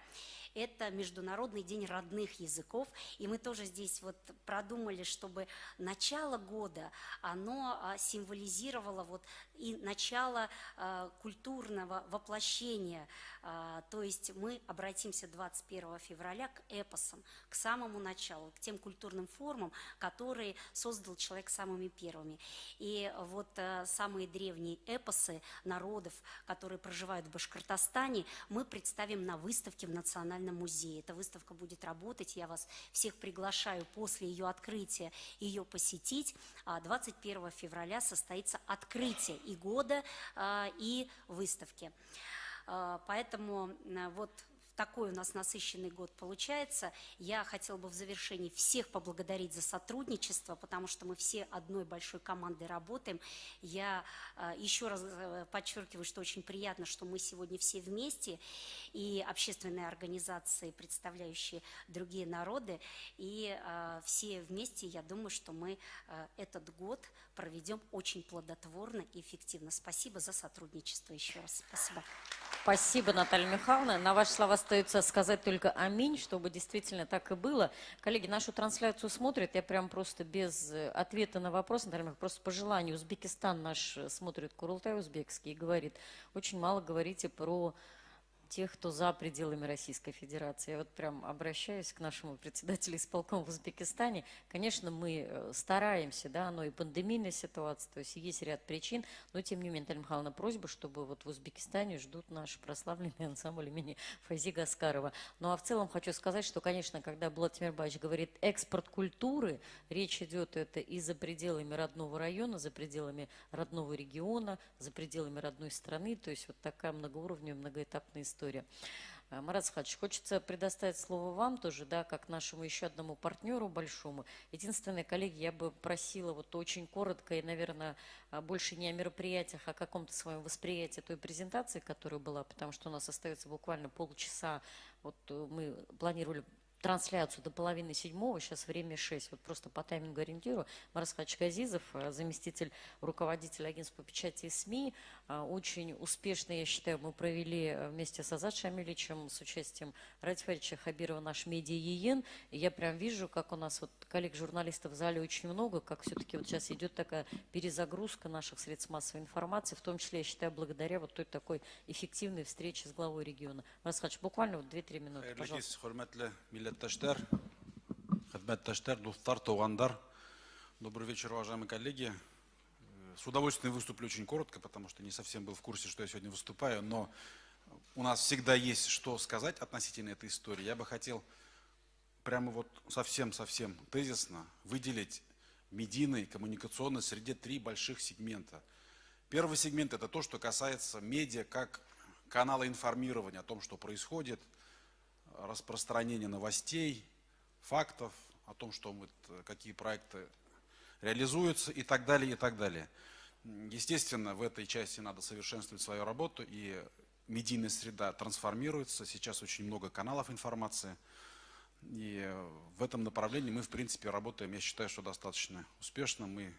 Это Международный день родных языков. И мы тоже здесь вот продумали, чтобы начало года, оно символизировало вот и начало культурного воплощения. То есть мы обратимся 21 февраля к эпосам, к самому началу, к тем культурным формам, которые создал человек самыми первыми. И вот самые древние эпосы народов, которые проживают в Башкортостане, мы представим на выставке в Национальном музее. Эта выставка будет работать, я вас всех приглашаю после ее открытия ее посетить. 21 февраля состоится открытие и года, и выставки. Поэтому вот такой у нас насыщенный год получается. Я хотела бы в завершении всех поблагодарить за сотрудничество, потому что мы все одной большой командой работаем. Я еще раз подчеркиваю, что очень приятно, что мы сегодня все вместе, и общественные организации, представляющие другие народы, и все вместе, я думаю, что мы этот год проведем очень плодотворно и эффективно. Спасибо за сотрудничество еще раз. Спасибо. Спасибо, Наталья Михайловна. На ваши слова остается сказать только аминь, чтобы действительно так и было. Коллеги, нашу трансляцию смотрят. Я прям просто без ответа на вопрос, Наталья Михайловна, просто по желанию. Узбекистан наш смотрит, Курултай узбекский, и говорит, очень мало говорите про тех, кто за пределами Российской Федерации. Я вот прям обращаюсь к нашему председателю исполкома в Узбекистане. Конечно, мы стараемся, да, но и пандемийная ситуация, то есть есть ряд причин, но тем не менее, Наталья Михайловна, просьба, чтобы вот в Узбекистане ждут наш прославленный ансамбль имени Файзи Гаскарова. Ну а в целом хочу сказать, что, конечно, когда Булат Тимирбаевич говорит экспорт культуры, речь идет это и за пределами родного района, за пределами родного региона, за пределами родной страны, то есть вот такая многоуровневая, многоэтапная история. Марат Сахадович, хочется предоставить слово вам тоже, да, как нашему еще одному партнеру большому. Единственное, коллеги, я бы просила вот очень коротко и, наверное, больше не о мероприятиях, а о каком-то своем восприятии той презентации, которая была, потому что у нас остается буквально полчаса. Вот мы планировали трансляцию до 6:30, сейчас время 6. Вот просто по таймингу ориентирую. Марат Сахадович Газизов, заместитель руководителя агентства печати и СМИ. Очень успешно, я считаю, мы провели вместе с Азат Шамилевичем, с участием Радия Фаридовича Хабирова, наш медиа-ЕЕН. И я прям вижу, как у нас вот коллег-журналистов в зале очень много, как все-таки вот сейчас идет такая перезагрузка наших средств массовой информации, в том числе, я считаю, благодаря вот той такой эффективной встрече с главой региона. Марат Сахадович, буквально вот 2-3 минуты, пожалуйста. Милләттәшләр, хезмәттәшләр, дуслар, тугандар. Добрый вечер, уважаемые коллеги. С удовольствием выступлю очень коротко, потому что не совсем был в курсе, что я сегодня выступаю, но у нас всегда есть что сказать относительно этой истории. Я бы хотел прямо вот совсем тезисно выделить в медийной, коммуникационной среде 3 больших сегмента. Первый сегмент – это то, что касается медиа как канала информирования о том, что происходит, распространение новостей, фактов о том, что какие проекты реализуются и так далее, и так далее. Естественно, в этой части надо совершенствовать свою работу, и медийная среда трансформируется. Сейчас очень много каналов информации, и в этом направлении мы, в принципе, работаем, я считаю, что достаточно успешно. Мы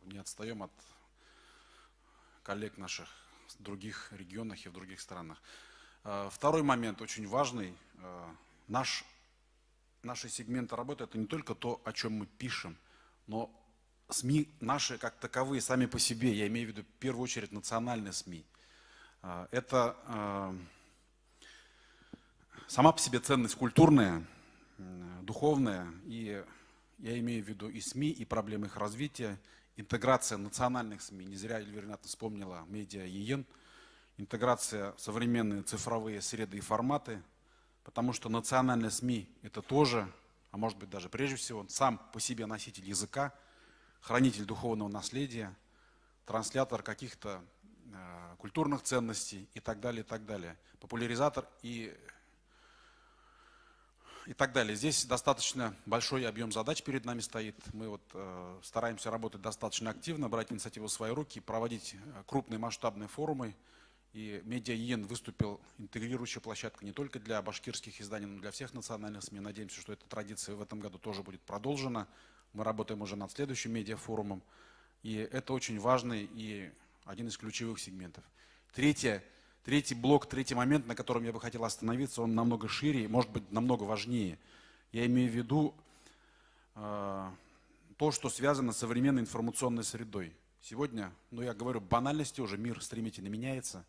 не отстаем от коллег наших в других регионах и в других странах. Второй момент очень важный. Наши сегменты работы – это не только то, о чем мы пишем, но СМИ наши как таковые сами по себе, я имею в виду в первую очередь национальные СМИ. Это сама по себе ценность культурная, духовная, и я имею в виду и СМИ, и проблемы их развития, интеграция национальных СМИ. Не зря Эльвира Ринатовна вспомнила медиа ЕЕН. Интеграция в современные цифровые среды и форматы. Потому что национальные СМИ это тоже, а может быть даже прежде всего, сам по себе носитель языка, хранитель духовного наследия, транслятор каких-то культурных ценностей и так далее, популяризатор и так далее. Здесь достаточно большой объем задач перед нами стоит. Мы вот стараемся работать достаточно активно, брать инициативу в свои руки, проводить крупные масштабные форумы. И Медиа ЕЕН выступил интегрирующей площадкой не только для башкирских изданий, но и для всех национальных СМИ. Надеемся, что эта традиция в этом году тоже будет продолжена. Мы работаем уже над следующим медиафорумом. И это очень важный и один из ключевых сегментов. Третий блок, третий момент, на котором я бы хотел остановиться, он намного шире, может быть, намного важнее. Я имею в виду то, что связано с современной информационной средой. Сегодня, я говорю, банальности уже, мир стремительно меняется.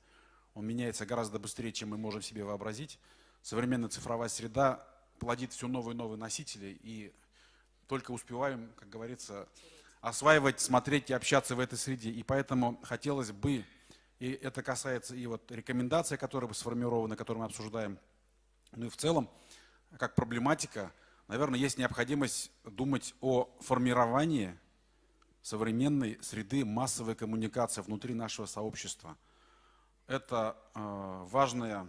Он меняется гораздо быстрее, чем мы можем себе вообразить. Современная цифровая среда плодит все новые и новые носители, и только успеваем, как говорится, осваивать, смотреть и общаться в этой среде. И поэтому хотелось бы, и это касается и вот рекомендаций, которые сформированы, которые мы обсуждаем, ну и в целом, как проблематика, наверное, есть необходимость думать о формировании современной среды массовой коммуникации внутри нашего сообщества. Это важна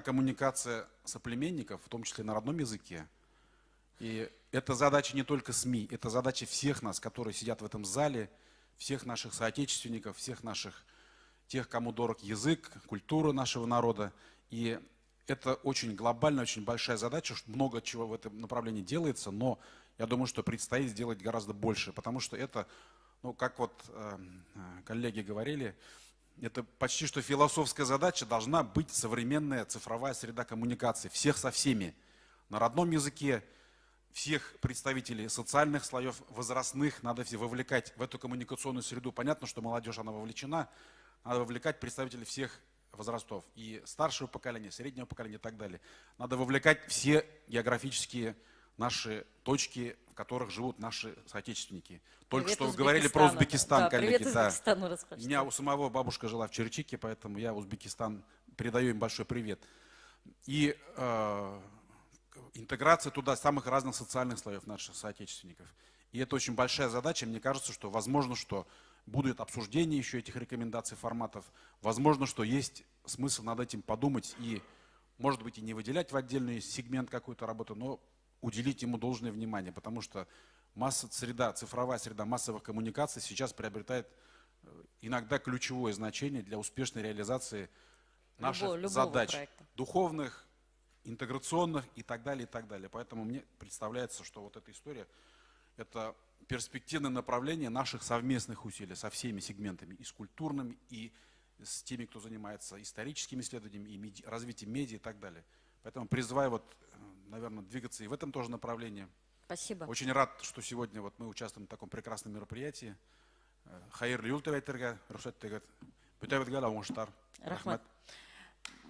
коммуникация соплеменников, в том числе на родном языке. И это задача не только СМИ, это задача всех нас, которые сидят в этом зале, всех наших соотечественников, всех наших, тех, кому дорог язык, культура нашего народа. И это очень глобальная, очень большая задача, много чего в этом направлении делается, но я думаю, что предстоит сделать гораздо больше, потому что это, как вот коллеги говорили, это почти что философская задача должна быть современная цифровая среда коммуникации, всех со всеми, на родном языке, всех представителей социальных слоев, возрастных, надо все вовлекать в эту коммуникационную среду. Понятно, что молодежь, она вовлечена, надо вовлекать представителей всех возрастов, и старшего поколения, среднего поколения и так далее. Надо вовлекать все географические наши точки, в которых живут наши соотечественники. Только Привет что вы говорили про Узбекистан, да, коллеги. Привет Да. Узбекистану, У меня у самого бабушка жила в Черчике, поэтому я Узбекистан передаю им большой привет. И интеграция туда самых разных социальных слоев наших соотечественников. И это очень большая задача. Мне кажется, что возможно, что будет обсуждение еще этих рекомендаций, форматов. Возможно, что есть смысл над этим подумать и, может быть, и не выделять в отдельный сегмент какую-то работу, но уделить ему должное внимание, потому что цифровая среда массовых коммуникаций сейчас приобретает иногда ключевое значение для успешной реализации наших любого задач, проекта. духовных, интеграционных и так далее, и так далее. Поэтому мне представляется, что вот эта история – это перспективное направление наших совместных усилий со всеми сегментами, и с культурными, и с теми, кто занимается историческими исследованиями, и развитием медиа и так далее. Поэтому призываю, наверное, двигаться и в этом тоже направлении. Спасибо. Очень рад, что сегодня мы участвуем в таком прекрасном мероприятии. Хайырлы юл тәбәйтергә, рөхсәт тегет. Бүтәбезгә дә уңыштар. Рахмат.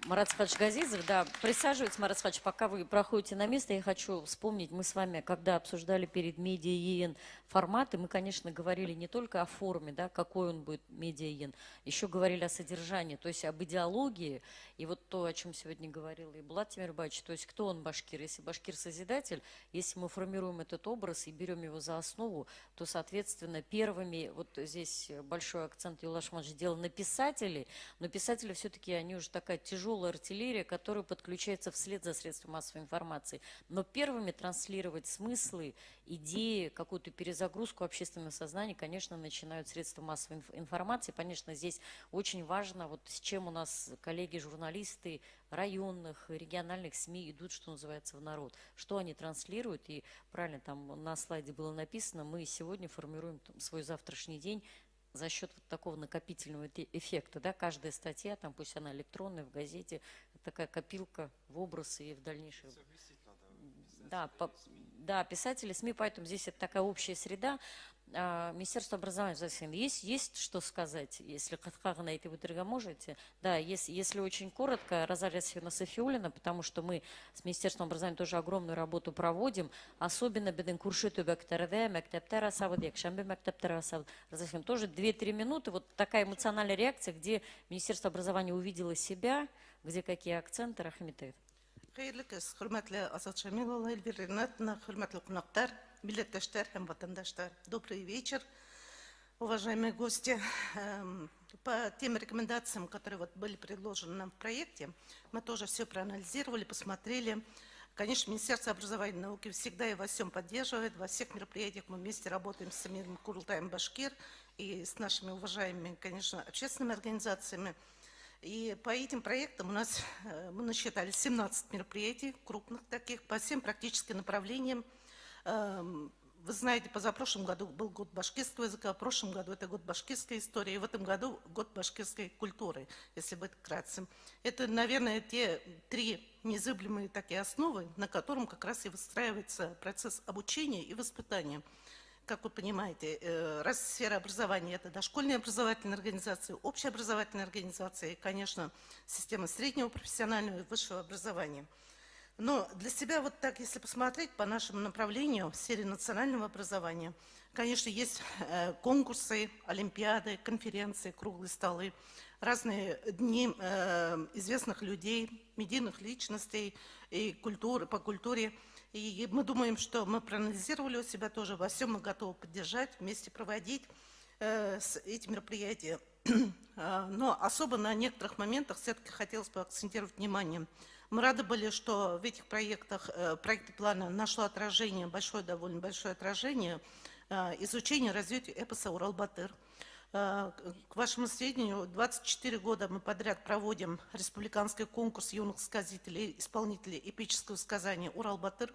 Марат Схадж Газизов, да, присаживайтесь, Марат Схадж, пока вы проходите на место, я хочу вспомнить, мы с вами, когда обсуждали перед Медиа ЕЕН форматы, мы, конечно, говорили не только о форме, да, какой он будет Медиа ЕЕН, еще говорили о содержании, то есть об идеологии, и вот то, о чем сегодня говорил и Булат Тимирбаевич, то есть кто он башкир, если башкир созидатель, если мы формируем этот образ и берем его за основу, то, соответственно, первыми, вот здесь большой акцент Юлаш Мадж сделал на писателей, но писатели все-таки, они уже такая тяжелая артиллерия, которая подключается вслед за средствами массовой информации. Но первыми транслировать смыслы, идеи, какую-то перезагрузку общественного сознания, конечно, начинают средства массовой информации. Конечно, здесь очень важно, вот с чем у нас коллеги-журналисты районных, региональных СМИ идут, что называется, в народ. Что они транслируют. И правильно там на слайде было написано, мы сегодня формируем свой завтрашний день за счет вот такого накопительного эффекта, да, каждая статья, там, пусть она электронная, в газете, такая копилка в образы и в дальнейшем. Да, писатели, СМИ, поэтому здесь это такая общая среда. Министерство образования, есть что сказать, если как на это вы можете? Да, если очень коротко, Розалия Софиуллина, потому что мы с Министерством образования тоже огромную работу проводим, особенно беден куршиту бактарде, мектептера савод, якшамбе мектептера савод. Розалия, тоже 2-3 минуты, вот такая эмоциональная реакция, где Министерство образования увидело себя, где какие акценты, Рахмитов. Hayırlı kez, hürmetli Azat Şamiloğlu, Elvir Ринатовна, hürmetli konaklar, milletvekiller, hem vatandaşlar. Добрый вечер, уважаемые гости. По тем рекомендациям, которые вот были предложены нам в проекте, мы тоже все проанализировали, посмотрели. Конечно, Министерство образования и науки всегда и во всем поддерживает, во всех мероприятиях мы вместе работаем с самим Курултаем Башкир и с нашими уважаемыми, конечно, общественными организациями. И по этим проектам у нас мы насчитали 17 мероприятий, крупных таких, по всем практически направлениям. Вы знаете, позапрошлом году был год башкирского языка, в прошлом году это год башкирской истории, и в этом году год башкирской культуры, если быть кратцем. Это, наверное, те 3 незыблемые такие основы, на котором как раз и выстраивается процесс обучения и воспитания. Как вы понимаете, раз сфера образования – это дошкольные образовательные организации, общеобразовательные организации, и, конечно, система среднего профессионального и высшего образования. Но для себя вот так, если посмотреть по нашему направлению в сфере национального образования, конечно, есть конкурсы, олимпиады, конференции, круглые столы, разные дни известных людей, медийных личностей и по культуре. И мы думаем, что мы проанализировали у себя тоже, во всем мы готовы поддержать, вместе проводить эти мероприятия. Но особо на некоторых моментах все-таки хотелось бы акцентировать внимание. Мы рады были, что в этих проектах, проекте плана нашло отражение, довольно большое отражение, изучение развития эпоса «Урал-Батыр». К вашему сведению, 24 года мы подряд проводим республиканский конкурс юных сказителей, исполнителей эпического сказания «Урал-Батыр».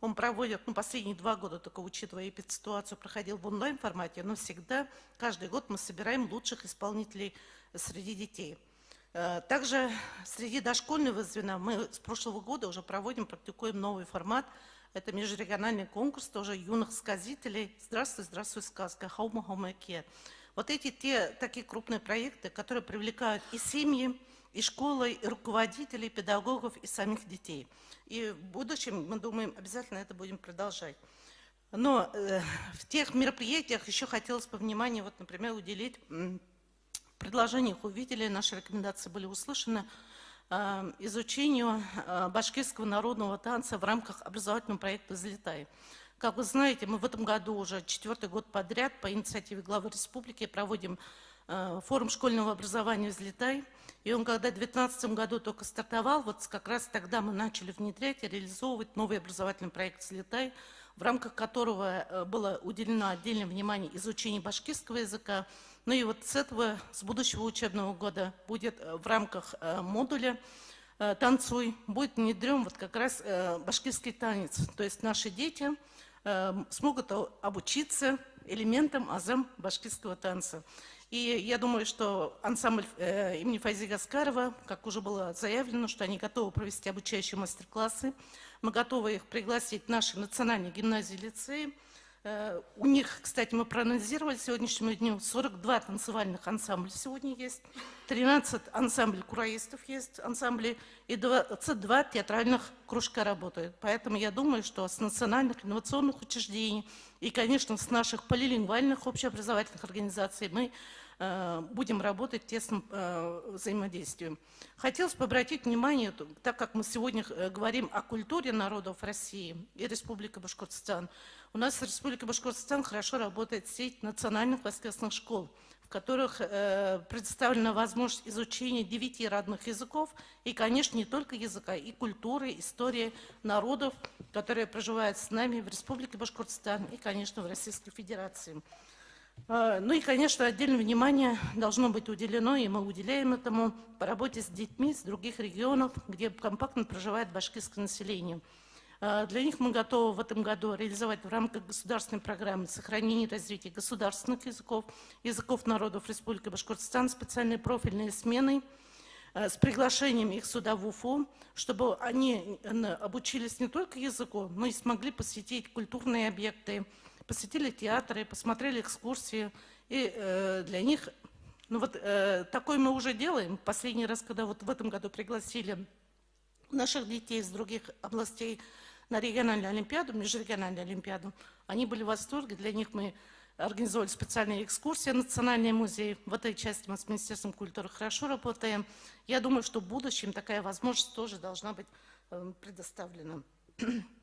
Он проводит, последние 2 года, только учитывая эпидситуацию, проходил в онлайн-формате, но всегда, каждый год мы собираем лучших исполнителей среди детей. Также среди дошкольного звена мы с прошлого года уже практикуем новый формат. Это межрегиональный конкурс тоже юных сказителей. Здравствуй, здравствуй, сказка. Хаума-хаума-ке. Вот эти такие крупные проекты, которые привлекают и семьи, и школы, и руководителей, и педагогов, и самих детей. И в будущем, мы думаем, обязательно это будем продолжать. Но в тех мероприятиях еще хотелось бы внимание, вот, например, уделить предложениях, увидели, наши рекомендации были услышаны, изучению башкирского народного танца в рамках образовательного проекта «Взлетай». Как вы знаете, мы в этом году уже 4-й год подряд по инициативе главы республики проводим форум школьного образования «Взлетай». И он, когда в 2019 году только стартовал, вот как раз тогда мы начали внедрять и реализовывать новый образовательный проект «Взлетай», в рамках которого было уделено отдельное внимание изучению башкирского языка. Ну и вот с будущего учебного года будет в рамках модуля «Танцуй», будет внедрен вот как раз башкирский танец. То есть наши дети смогут обучиться элементам азам башкирского танца. И я думаю, что ансамбль имени Файзи Гаскарова, как уже было заявлено, что они готовы провести обучающие мастер-классы. Мы готовы их пригласить в наши национальные гимназии и лицеи. У них, кстати, мы проанализировали сегодняшнему дню, 42 танцевальных ансамбля сегодня есть, 13 ансамблей кураистов есть, ансамбли, и 22 театральных кружка работают. Поэтому я думаю, что с национальных инновационных учреждений и, конечно, с наших полилингвальных общеобразовательных организаций мы будем работать в тесном взаимодействии. Хотелось бы обратить внимание, так как мы сегодня говорим о культуре народов России и Республики Башкортостан, у нас в Республике Башкортостан хорошо работает сеть национальных воскресных школ, в которых предоставлена возможность изучения 9 родных языков, и, конечно, не только языка, и культуры, истории народов, которые проживают с нами в Республике Башкортостан и, конечно, в Российской Федерации. Ну и, конечно, отдельное внимание должно быть уделено, и мы уделяем этому, по работе с детьми с других регионов, где компактно проживает башкирское население. Для них мы готовы в этом году реализовать в рамках государственной программы сохранения и развития государственных языков, языков народов Республики Башкортостан, специальные профильные смены с приглашением их сюда в Уфу, чтобы они обучились не только языку, но и смогли посетить культурные объекты, посетили театры, посмотрели экскурсии. И для них, ну вот такое мы уже делаем. Последний раз, когда вот в этом году пригласили наших детей из других областей на региональную олимпиаду, межрегиональную олимпиаду, они были в восторге. Для них мы организовали специальные экскурсии в Национальный музей. В этой части мы с Министерством культуры хорошо работаем. Я думаю, что в будущем такая возможность тоже должна быть предоставлена.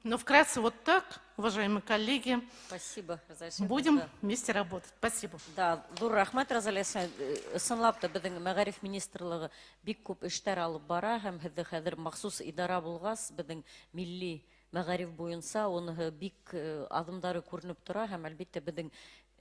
Но вкратце вот так, уважаемые коллеги, Спасибо, разрешите. будем Да. вместе работать. Спасибо. Да, зур рахмат разалеса. Сынлапта бедің мәгариф министрлыгы бик күп эштәр алып бара һәм һеҙҙе хәҙер махсус идара булғас, бедің милли мәгариф буйынса оны бик адымдары күренеп тора һәм әлбиттә бедің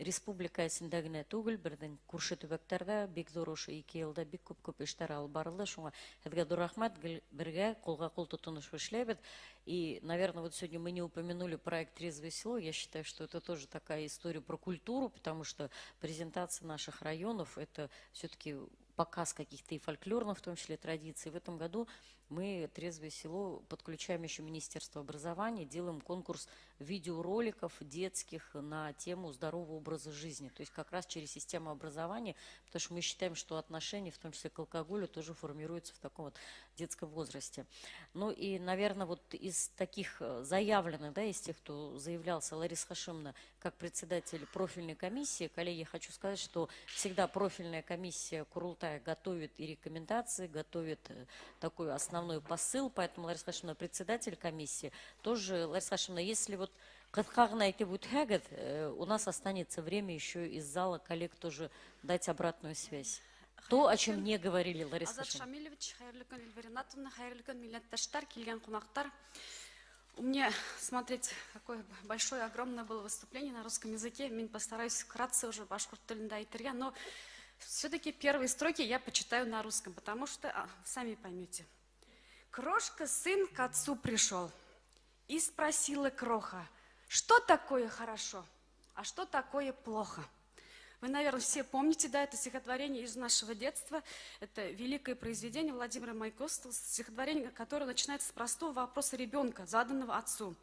республика эсендә генә түгел, бердән күрше төбәктәрдә бик зур ошо 2 елда бик күп эштәр алып барылды. Шуңа һеҙгә зур рәхмәт, бергә ҡулға-ҡул тотоношып эшләбеҙ. И, наверное, вот сегодня мы не упомянули проект «Трезвое село». Я считаю, что это тоже такая история про культуру, потому что презентация наших районов – это все-таки показ каких-то и фольклорных, в том числе, традиций. В этом году мы «Трезвое село» подключаем еще Министерство образования, делаем конкурс видеороликов детских на тему здорового образа жизни. То есть как раз через систему образования, потому что мы считаем, что отношения, в том числе к алкоголю, тоже формируются в таком вот детском возрасте. Ну и, наверное, вот из таких заявленных, да, из тех, кто заявлялся, Лариса Хашимовна, как председатель профильной комиссии, коллеги, хочу сказать, что всегда профильная комиссия Курултая готовит и рекомендации, готовит такой основной посыл, поэтому Лариса Хашимовна, председатель комиссии, тоже, Лариса Хашимовна, если вот у нас останется время еще из зала коллег тоже дать обратную связь. То, о чем не говорили, Лариса Азат Хашимовна. Шамилевич, хайырлы көн, Эльвира Игнатовна, хайырлы көн, милләттәштәр, килгән кунактар. У меня, смотрите, какое большое, огромное было выступление на русском языке. Я постараюсь вкратце уже башкорт тілінде айтырга, но все-таки первые строки я почитаю на русском, потому что, сами поймете. Крошка сын к отцу пришел и спросила кроха, что такое хорошо, а что такое плохо. Вы, наверное, все помните, да, это стихотворение из нашего детства. Это великое произведение Владимира Маяковского, стихотворение, которое начинается с простого вопроса ребенка, заданного отцу.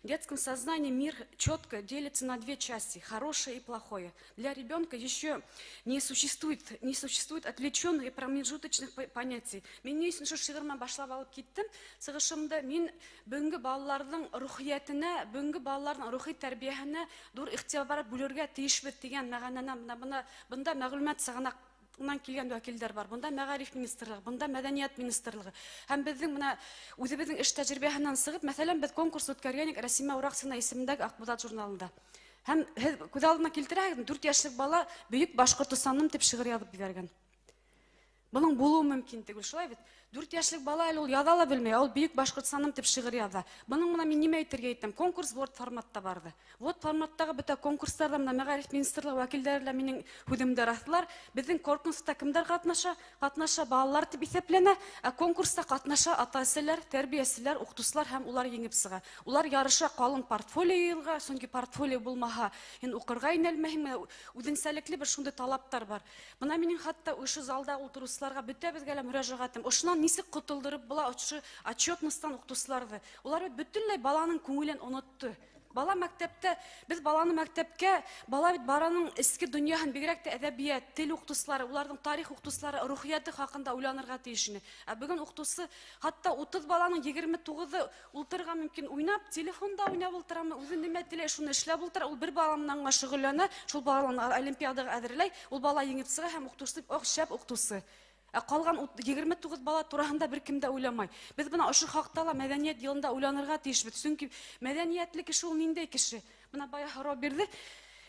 В детском сознании мир четко делится на две части, хорошее и плохое. Для ребенка еще не существует отвлеченных и промежуточных понятий. Мен не үшін шиғырма башлап алып кеттім, сығышымда мен бүгінгі балалардың рухиятына, бүгінгі балалардың рухи тәрбиесіне дур ихтибар бүлерге тиішбіз деген мағананы бұнда мәғлумат сығанақ келген вәкілдер бар. Бұнда мәғариф министрлігі, бұнда мәдәният министрлігі. Һәм біздің өзіміздің эш тәҗрибәһеннән сығып, мәсәлән, біз конкурс үткәргәнек Рәсимә Ураксина исемендәге Акбудат журналында. Һәм күз алдына килтерәгез, 4 яшьлек бала бөек Башкортстаным дип шигырь язып биргән. Буның булуы мөмкин түгел, шулай бит. 4 яшьлек бала әле ул яза ала белмәй, ул бөек Башкортстаным дип шигырь яза. Буның менә мин нимә әйтергә әйтәм? Конкурс вот форматта барды. Вот форматтагы бөтә конкурсларда менә мәгариф министрлыгы вәкилләре белән минең һүдемдә раслар. Безнең конкурста кемдер катнаша балалар дип исәпләнә, ә конкурста катнаша ата-әсәләр, тәрбияселәр, укытучылар һәм улар еңеп сыга. Улар ярыша калын портфолио йылга, соңгы портфолио булмаһа, ин укырга инәлмәһиме, үзенчәлекле бер шундый талаптар бар. Менә минең хатта ошо залда утыручыларга бөтәбезгә лә мөрәҗәгатем. Ошынан нисек котылдырып була ошо отчетностан укытучыларны. Улар бөтенләй баланың күңелен онытты. Бала мәктәптә, без баланы мәктәпкә, бала бит бараның иске дөньяһын, бигрәк тә әдәбият, тел укытучылары, уларның тарих укытучылары рухияты хакында уйланырга тиешне. Ә бүген укытучысы хатта 30 баланың 29-ы ултырга мөмкин, уйнап, телефонда уйнап ултырамы, үзе нимә теләй шуны эшләп ултыра, ул бер баланың шөгыльләнә, шул баланы олимпиадага әзерләй, ул бала еңеп сыга һәм укытучысы шәп укытучысы. Калган 29 бала турасында бер кем дә уйламай. Без бuna ошо хакта ла мәдәният елында уйланырга тиешбез. Чөнки мәдәниятле кеше ул ниндәй кеше? Бuna бая харап бирде.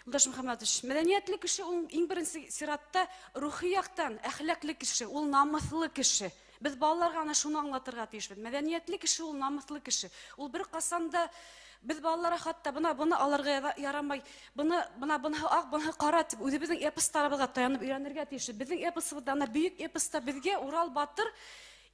Улдаш Мөхәммәтович, мәдәниятле кеше ул иң беренче сиратта рухи яктан әхлаклы кеше, ул намыслы кеше. Без балаларга аны шуны аңлатырга тиешбез. Мәдәниятле кеше ул намыслы кеше. Ул бер касанда biz балаларга хатта буны аларга ярамай, буны ак, буны кара дип үзебезнең эпостарыбызга таянып өйрәнергә тиеш. Безнең эпосыбызда, ана бөек эпоста безгә Урал батыр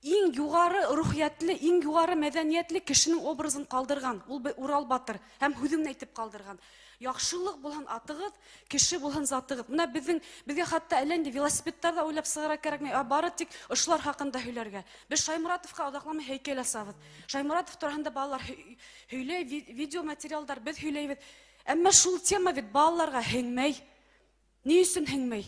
иң югары рухиятлы, иң югары мәдәниятле кешенең образын калдырган. Ул Урал батыр һәм һүзен әйтеп калдырган. Яхшылык булган атыгыз, кеше булган затыгыз. Менә безгә хатта әлләнди велосипедтарда уйлап сыгыра кирәкми, бары тик ошлар хакында һөйләргә. Без Шаймуратовка озакламый һәйкәл ясабыз. Шаймуратов турында балалар һөйләй, видео материалдар без һөйләйбез. Әмма шул тема бит балаларга һеңмәй. Ни өчен һеңмәй?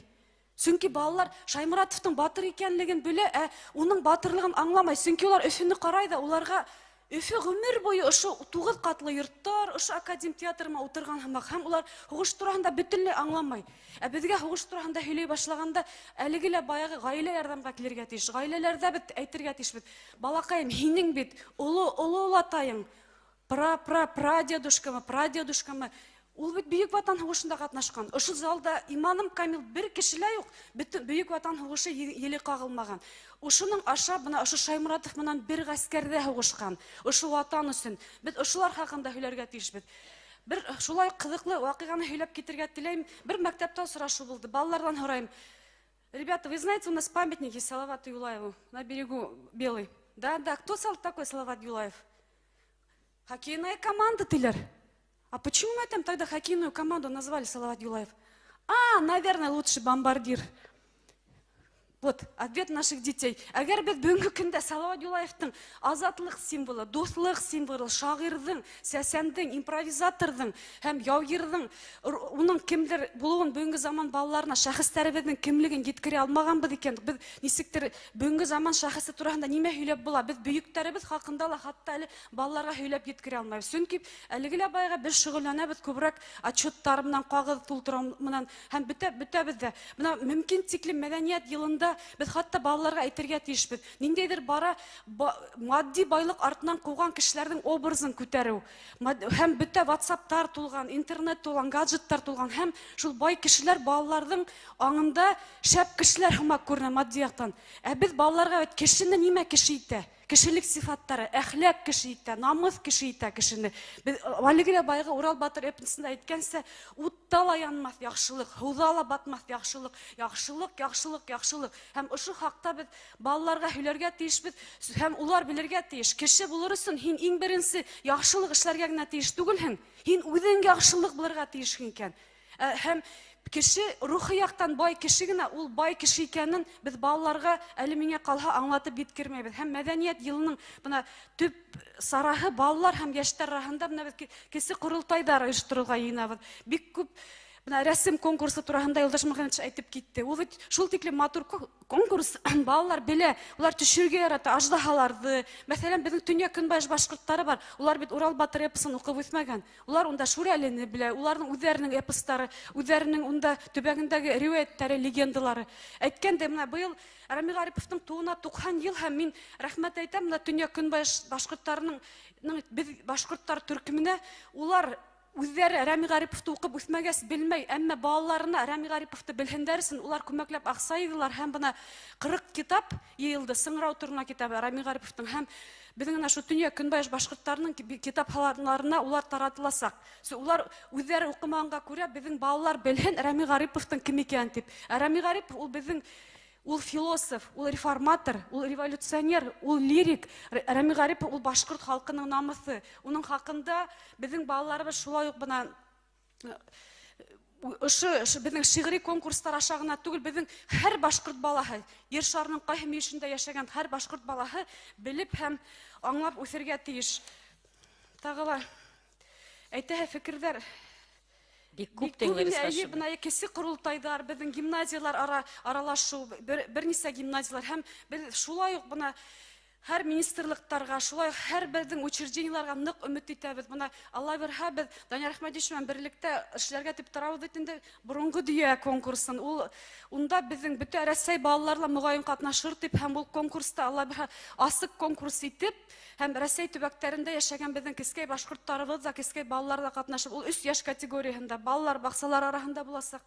Чөнки балалар Шаймуратовның батыр икәнлеген белә, уның батырлыгын аңламай. Чөнки улар Өфене карай да, уларга Өфе гомер буе ошо 9 катлы йорттар, ошо академ театрына утырган һәм улар һугыш турында бөтенләй аңламай. Безгә һугыш турында һөйләй башлаганда, әлеге лә баягы гаилә ярдәмгә килергә тиеш. Гаиләләрдә бит әйтергә тиеш бит. Балакаем, һинең бит улы олатаең, прадедушкамы, ул бит Бөек Ватан һугышында катнашкан. Ошо залда Иманым Камил бер кешеләй юк, бөтен Бөек Ватан һугышы еле кагылмаган. Ошоның аша бына ошо Шаймуратов менән бер гаскәрдә һугышкан. Ошо ватан өчен. Бит ошолар хакында һөйләргә тиеш бит. Бер шулай кызыклы вакыйганы һөйләп китергә теләйм. Бер мәктәптә сорашу булды. Балалардан сорайм. Ребята, вы знаете, у нас памятники Салавату Юлаеву на берегу Белой. Да, кто такой Салават Юлаев? Хоккейная команда, тилер. А почему мы там тогда хоккейную команду назвали Салават Юлаев? Наверное, лучший бомбардир. Вот, ответ наших детей. Әгәр бит бүгенге көндә Салават Юлаевтың азатлык символы, дуслык символы, шагыйрьдин, сәсәндин, импровизатордың һәм яугирдың уның кемдер булуын бүгенге заман балаларына шәхестәребезнең кемлеген җиткерә алмаганбыз икән. Без нисектер бүгенге заман шәхесе турында нимә һөйләп була? Без бөектәребез хакында ла хатта әле балаларга һөйләп җиткерә алмабыз. Чөнки әлеге лә баяга без шөгыльләнәбез күбрәк отчетлар менән, кагыз тултыру менән һәм бөтәбез дә. Менә мөмкин тиклем мәдәният елында без хатта балаларга әйтергә тиешбез. Ниндәйдер бара матди байлык артыннан куган кешеләрнең образын күтәрү. Һәм бөтә WhatsApp-тар тулган, интернет тулган, гаджеттар тулган һәм шул бай кешеләр балаларның аңында шәп кешеләр һымак күренә матди яктан. Без балаларга кешене нимә кеше итә? Кешелек сифаттары, әхлак кеше итә, намус кеше итә кешене. Әлеге баягы Урал батыр эпосында әйткәнсә, утта ла янмас яхшылык, һуда ла батмас яхшылык, яхшылык. Һәм ошо хакта без балаларга һөйләргә тиешбез, һәм улар белергә тиеш. Кеше булыр өчен һин иң беренче яхшылык эшләргә генә тиеш түгелһең. Һин үзең яхшылык булырга тиеш икән. Һәм кеше рухи яктан бай кеше генә, ул бай кеше икәнен без балаларга әле миңа калһа аңлатып биткермәйбез. Һәм мәдәният елының бuna төп сарахы балалар һәм яшьтәр арасында бuna без кесе курултайдар оештырырга йыйнабыз. Бик күп рәсем конкурсы турында Юлдаш Мөхәммәтшин әйтеп китте. Ул бит шул тиклем матур конкурс, балалар белә, улар төшергә ярата аждаһаларны. Мәсәлән, безнең Төнья Көнбайыш башкортлары бар. Улар бит Урал батыр эпосын укып үсмәгән. Улар унда Шүрәлене белә, уларның үзләренең эпостары, үзләренең унда төбәгендәге риваятлары, легендалары. Әйткәндә, менә быел Рами Гариповның туына 90 ел һәм мин рәхмәт әйтәм менә Төнья Көнбайыш башкортларының без башкортлар төркеменә, улар үзләре Рами Гариповты укып үсмәгәс белмәй, әмма балаларына Рами Гариповты белһендәр өчен улар күмәкләп аксайдылар һәм бuna 40 китап йыелды, Сыңрау турына китабы Рами Гариповтың һәм безнең шу Төнья Көнбайыш башкортларының китапханәләренә улар таратыласак. Улар үзләре укымаганга күрә безнең балалар белһен Рами Гариповтың кем икәнен дип. Рами Гарипов ул безнең ул философ, ул реформатор, ул революционер, ул лирик. Рами Гарипов ул башкорт халкының намысы. Уның хакында безнең балаларыбыз шулай ук бuna безнең шигъри конкурслар аша гына түгел, безнең һәр башкорт балаһы, Ер шарының кайһы мишендә яшәгән һәр башкорт балаһы белеп һәм аңлап үсәргә тиеш. Тагыла әйтәһе фикерләр Бик күп теңләргә әйе, бuna кесе курултайдар, безнең гимназиялар аралашу, бернисә гимназиялар һәм без шулай ук бuna һәр министрлыктарга, шулай һәр безнең учреждениеларга нык өмет итәбез. Бuna Алла бирһә, без Данияр Әхмәдиев белән берлектә эшләргә дип торабыз инде борынгы дөя конкурсын. Унда безнең бөтә Россия балаларла мөгаен катнашыр дип һәм ул конкурста Алла бирһә асык конкурс итеп һәм Россия төбәкләрендә яшәгән безнең кескәй башкортларыбыз да, кескәй балалар да катнашып, ул 3 яшь категориясында балалар баксалар арасында буласак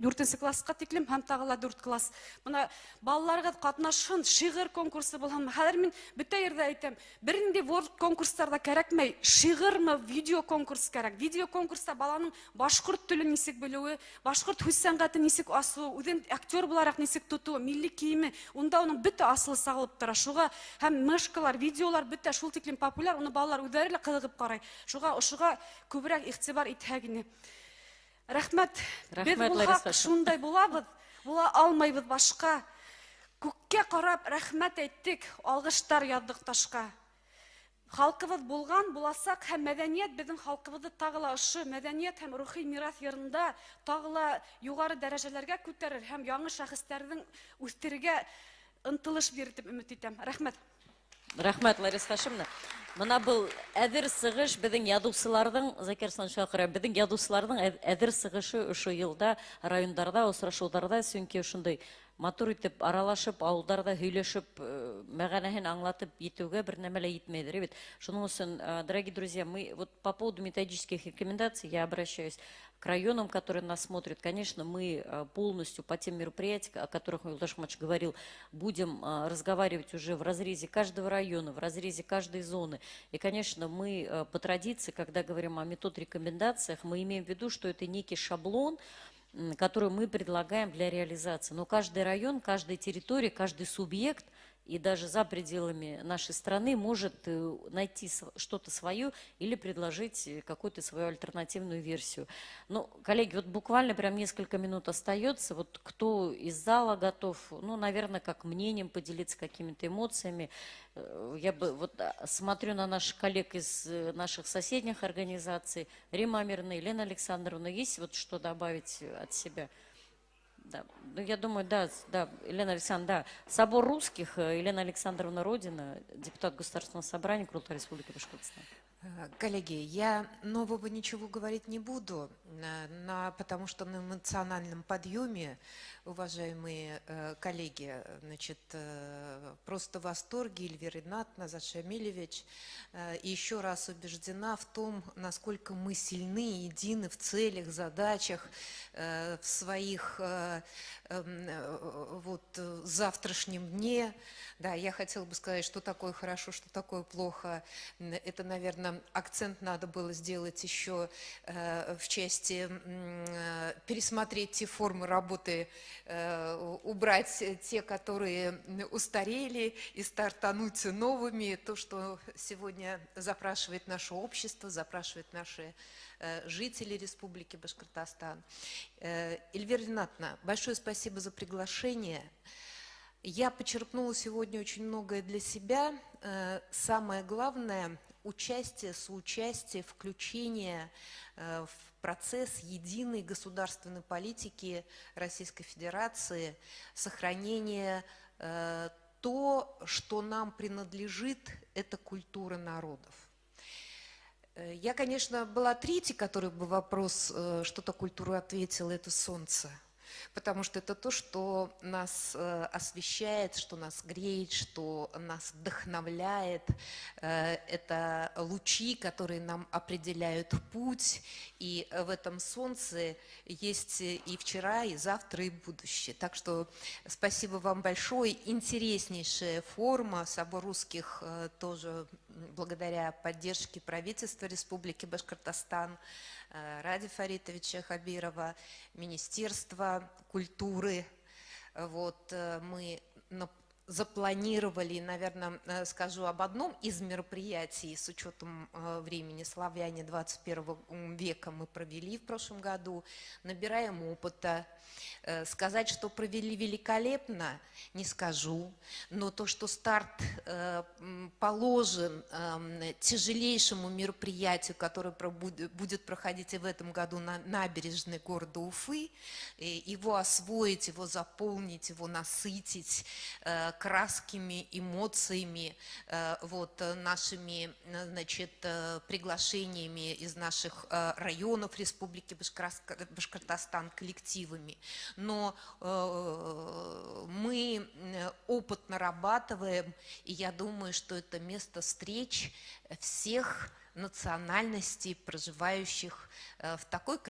4 класска тиклем һәм тагыла 4 класс. Бuna балаларга катнашын, шигырь конкурсы булһын. Хәзер мин бөтә ердә әйтәм, бернинди ворд конкурсларда кирәкмәй, шигырьме, видео конкурс кирәк. Видео конкурста баланың башкорт телен нисек белүе, башкорт хүс сәнгате нисек асу, үзен актер буларак нисек тоту, милли киеме, унда уның бөтә асылы сагылып тора. Шуга һәм мышкалар, видеолар бөтә шул тиклем популяр, уны балалар үзләре кызыгып карый. Шуга күбрәк игътибар итһә генә. Рәхмәт. Без шундай булабыз, була алмайбыз башка. Күккә карап рәхмәт әйттек, алгыштар яздык ташка. халкыбыз булган, буласак һәм мәдәният безнең халкыбызны тагыла ошо мәдәният һәм рухи мирас йөрендә тагыла югары дәрәҗәләргә күтәрер һәм яңа шәхесләрнең үстерергә ынтылыш бирер дип өмет итәм. Рәхмәт. Рәхмәт, Лариса Хашимовна. Мына был әҙер сығыш беҙҙең яҙыусыларҙың, Закир Саншакыра, беҙҙең яҙыусыларҙың әҙер сығышы ошо йылда райондарҙа, осрашыуҙарҙа, сөнки ошондай матур итеп, аралашып, ауылдарда һөйләшеп, мәғәнәһен аңлатып етеүгә бер нәмә лә етмәйҙер. Бит шуның өсөн, дорогие друзья, мы вот по поводу методических рекомендаций я обращаюсь к районам, которые нас смотрят. Конечно, мы полностью по тем мероприятиям, о которых Юлдаш Ахматович говорил, будем разговаривать уже в разрезе каждого района, в разрезе каждой зоны. И, конечно, мы по традиции, когда говорим о метод-рекомендациях, мы имеем в виду, что это некий шаблон, который мы предлагаем для реализации. Но каждый район, каждая территория, каждый субъект и даже за пределами нашей страны может найти что-то свое или предложить какую-то свою альтернативную версию. Ну, коллеги, вот буквально прям несколько минут остается. Вот кто из зала готов, ну, наверное, как мнением поделиться, какими-то эмоциями. Я бы вот смотрю на наших коллег из наших соседних организаций. Рима Амировна, Елена Александровна, есть вот что добавить от себя? Да. Ну, я думаю, да, Елена Александровна, да. Собор русских, Елена Александровна Родина, депутат Государственного собрания Курултая Республики Башкортостан. Коллеги, я нового ничего говорить не буду, потому что на эмоциональном подъеме, уважаемые коллеги, значит, просто в восторге. Эльвира Ринатовна, Азат Шамилевич, и еще раз убеждена в том, насколько мы сильны, едины в целях, задачах, в своих вот завтрашнем дне. Да, я хотела бы сказать, что такое хорошо, что такое плохо. Это, наверное, акцент надо было сделать еще в части пересмотреть те формы работы, убрать те, которые устарели, и стартануть новыми. То, что сегодня запрашивает наше общество, запрашивают наши жители Республики Башкортостан. Эльвира Ринатовна, большое спасибо за приглашение. Я почерпнула сегодня очень многое для себя. Самое главное – участие, соучастие, включение в процесс единой государственной политики Российской Федерации, сохранение то, что нам принадлежит, это культура народов. Я, конечно, была третьей, которая бы вопрос, что-то культуру ответила, это солнце. Потому что это то, что нас освещает, что нас греет, что нас вдохновляет. Это лучи, которые нам определяют путь. И в этом солнце есть и вчера, и завтра, и будущее. Так что спасибо вам большое. Интереснейшая форма. Собор русских тоже благодаря поддержке правительства Республики Башкортостан, Ради Фаритовича Хабирова, Министерства культуры. Вот мы запланировали, наверное, скажу об одном из мероприятий с учетом времени «Славяне 21 века» мы провели в прошлом году. Набираем опыта. Сказать, что провели великолепно, не скажу, но то, что старт положен тяжелейшему мероприятию, которое будет проходить и в этом году на набережной города Уфы, его освоить, его заполнить, его насытить краскими, эмоциями, вот, нашими, значит, приглашениями из наших районов Республики Башкортостан, коллективами. Но мы опыт нарабатываем, и я думаю, что это место встреч всех национальностей, проживающих в такой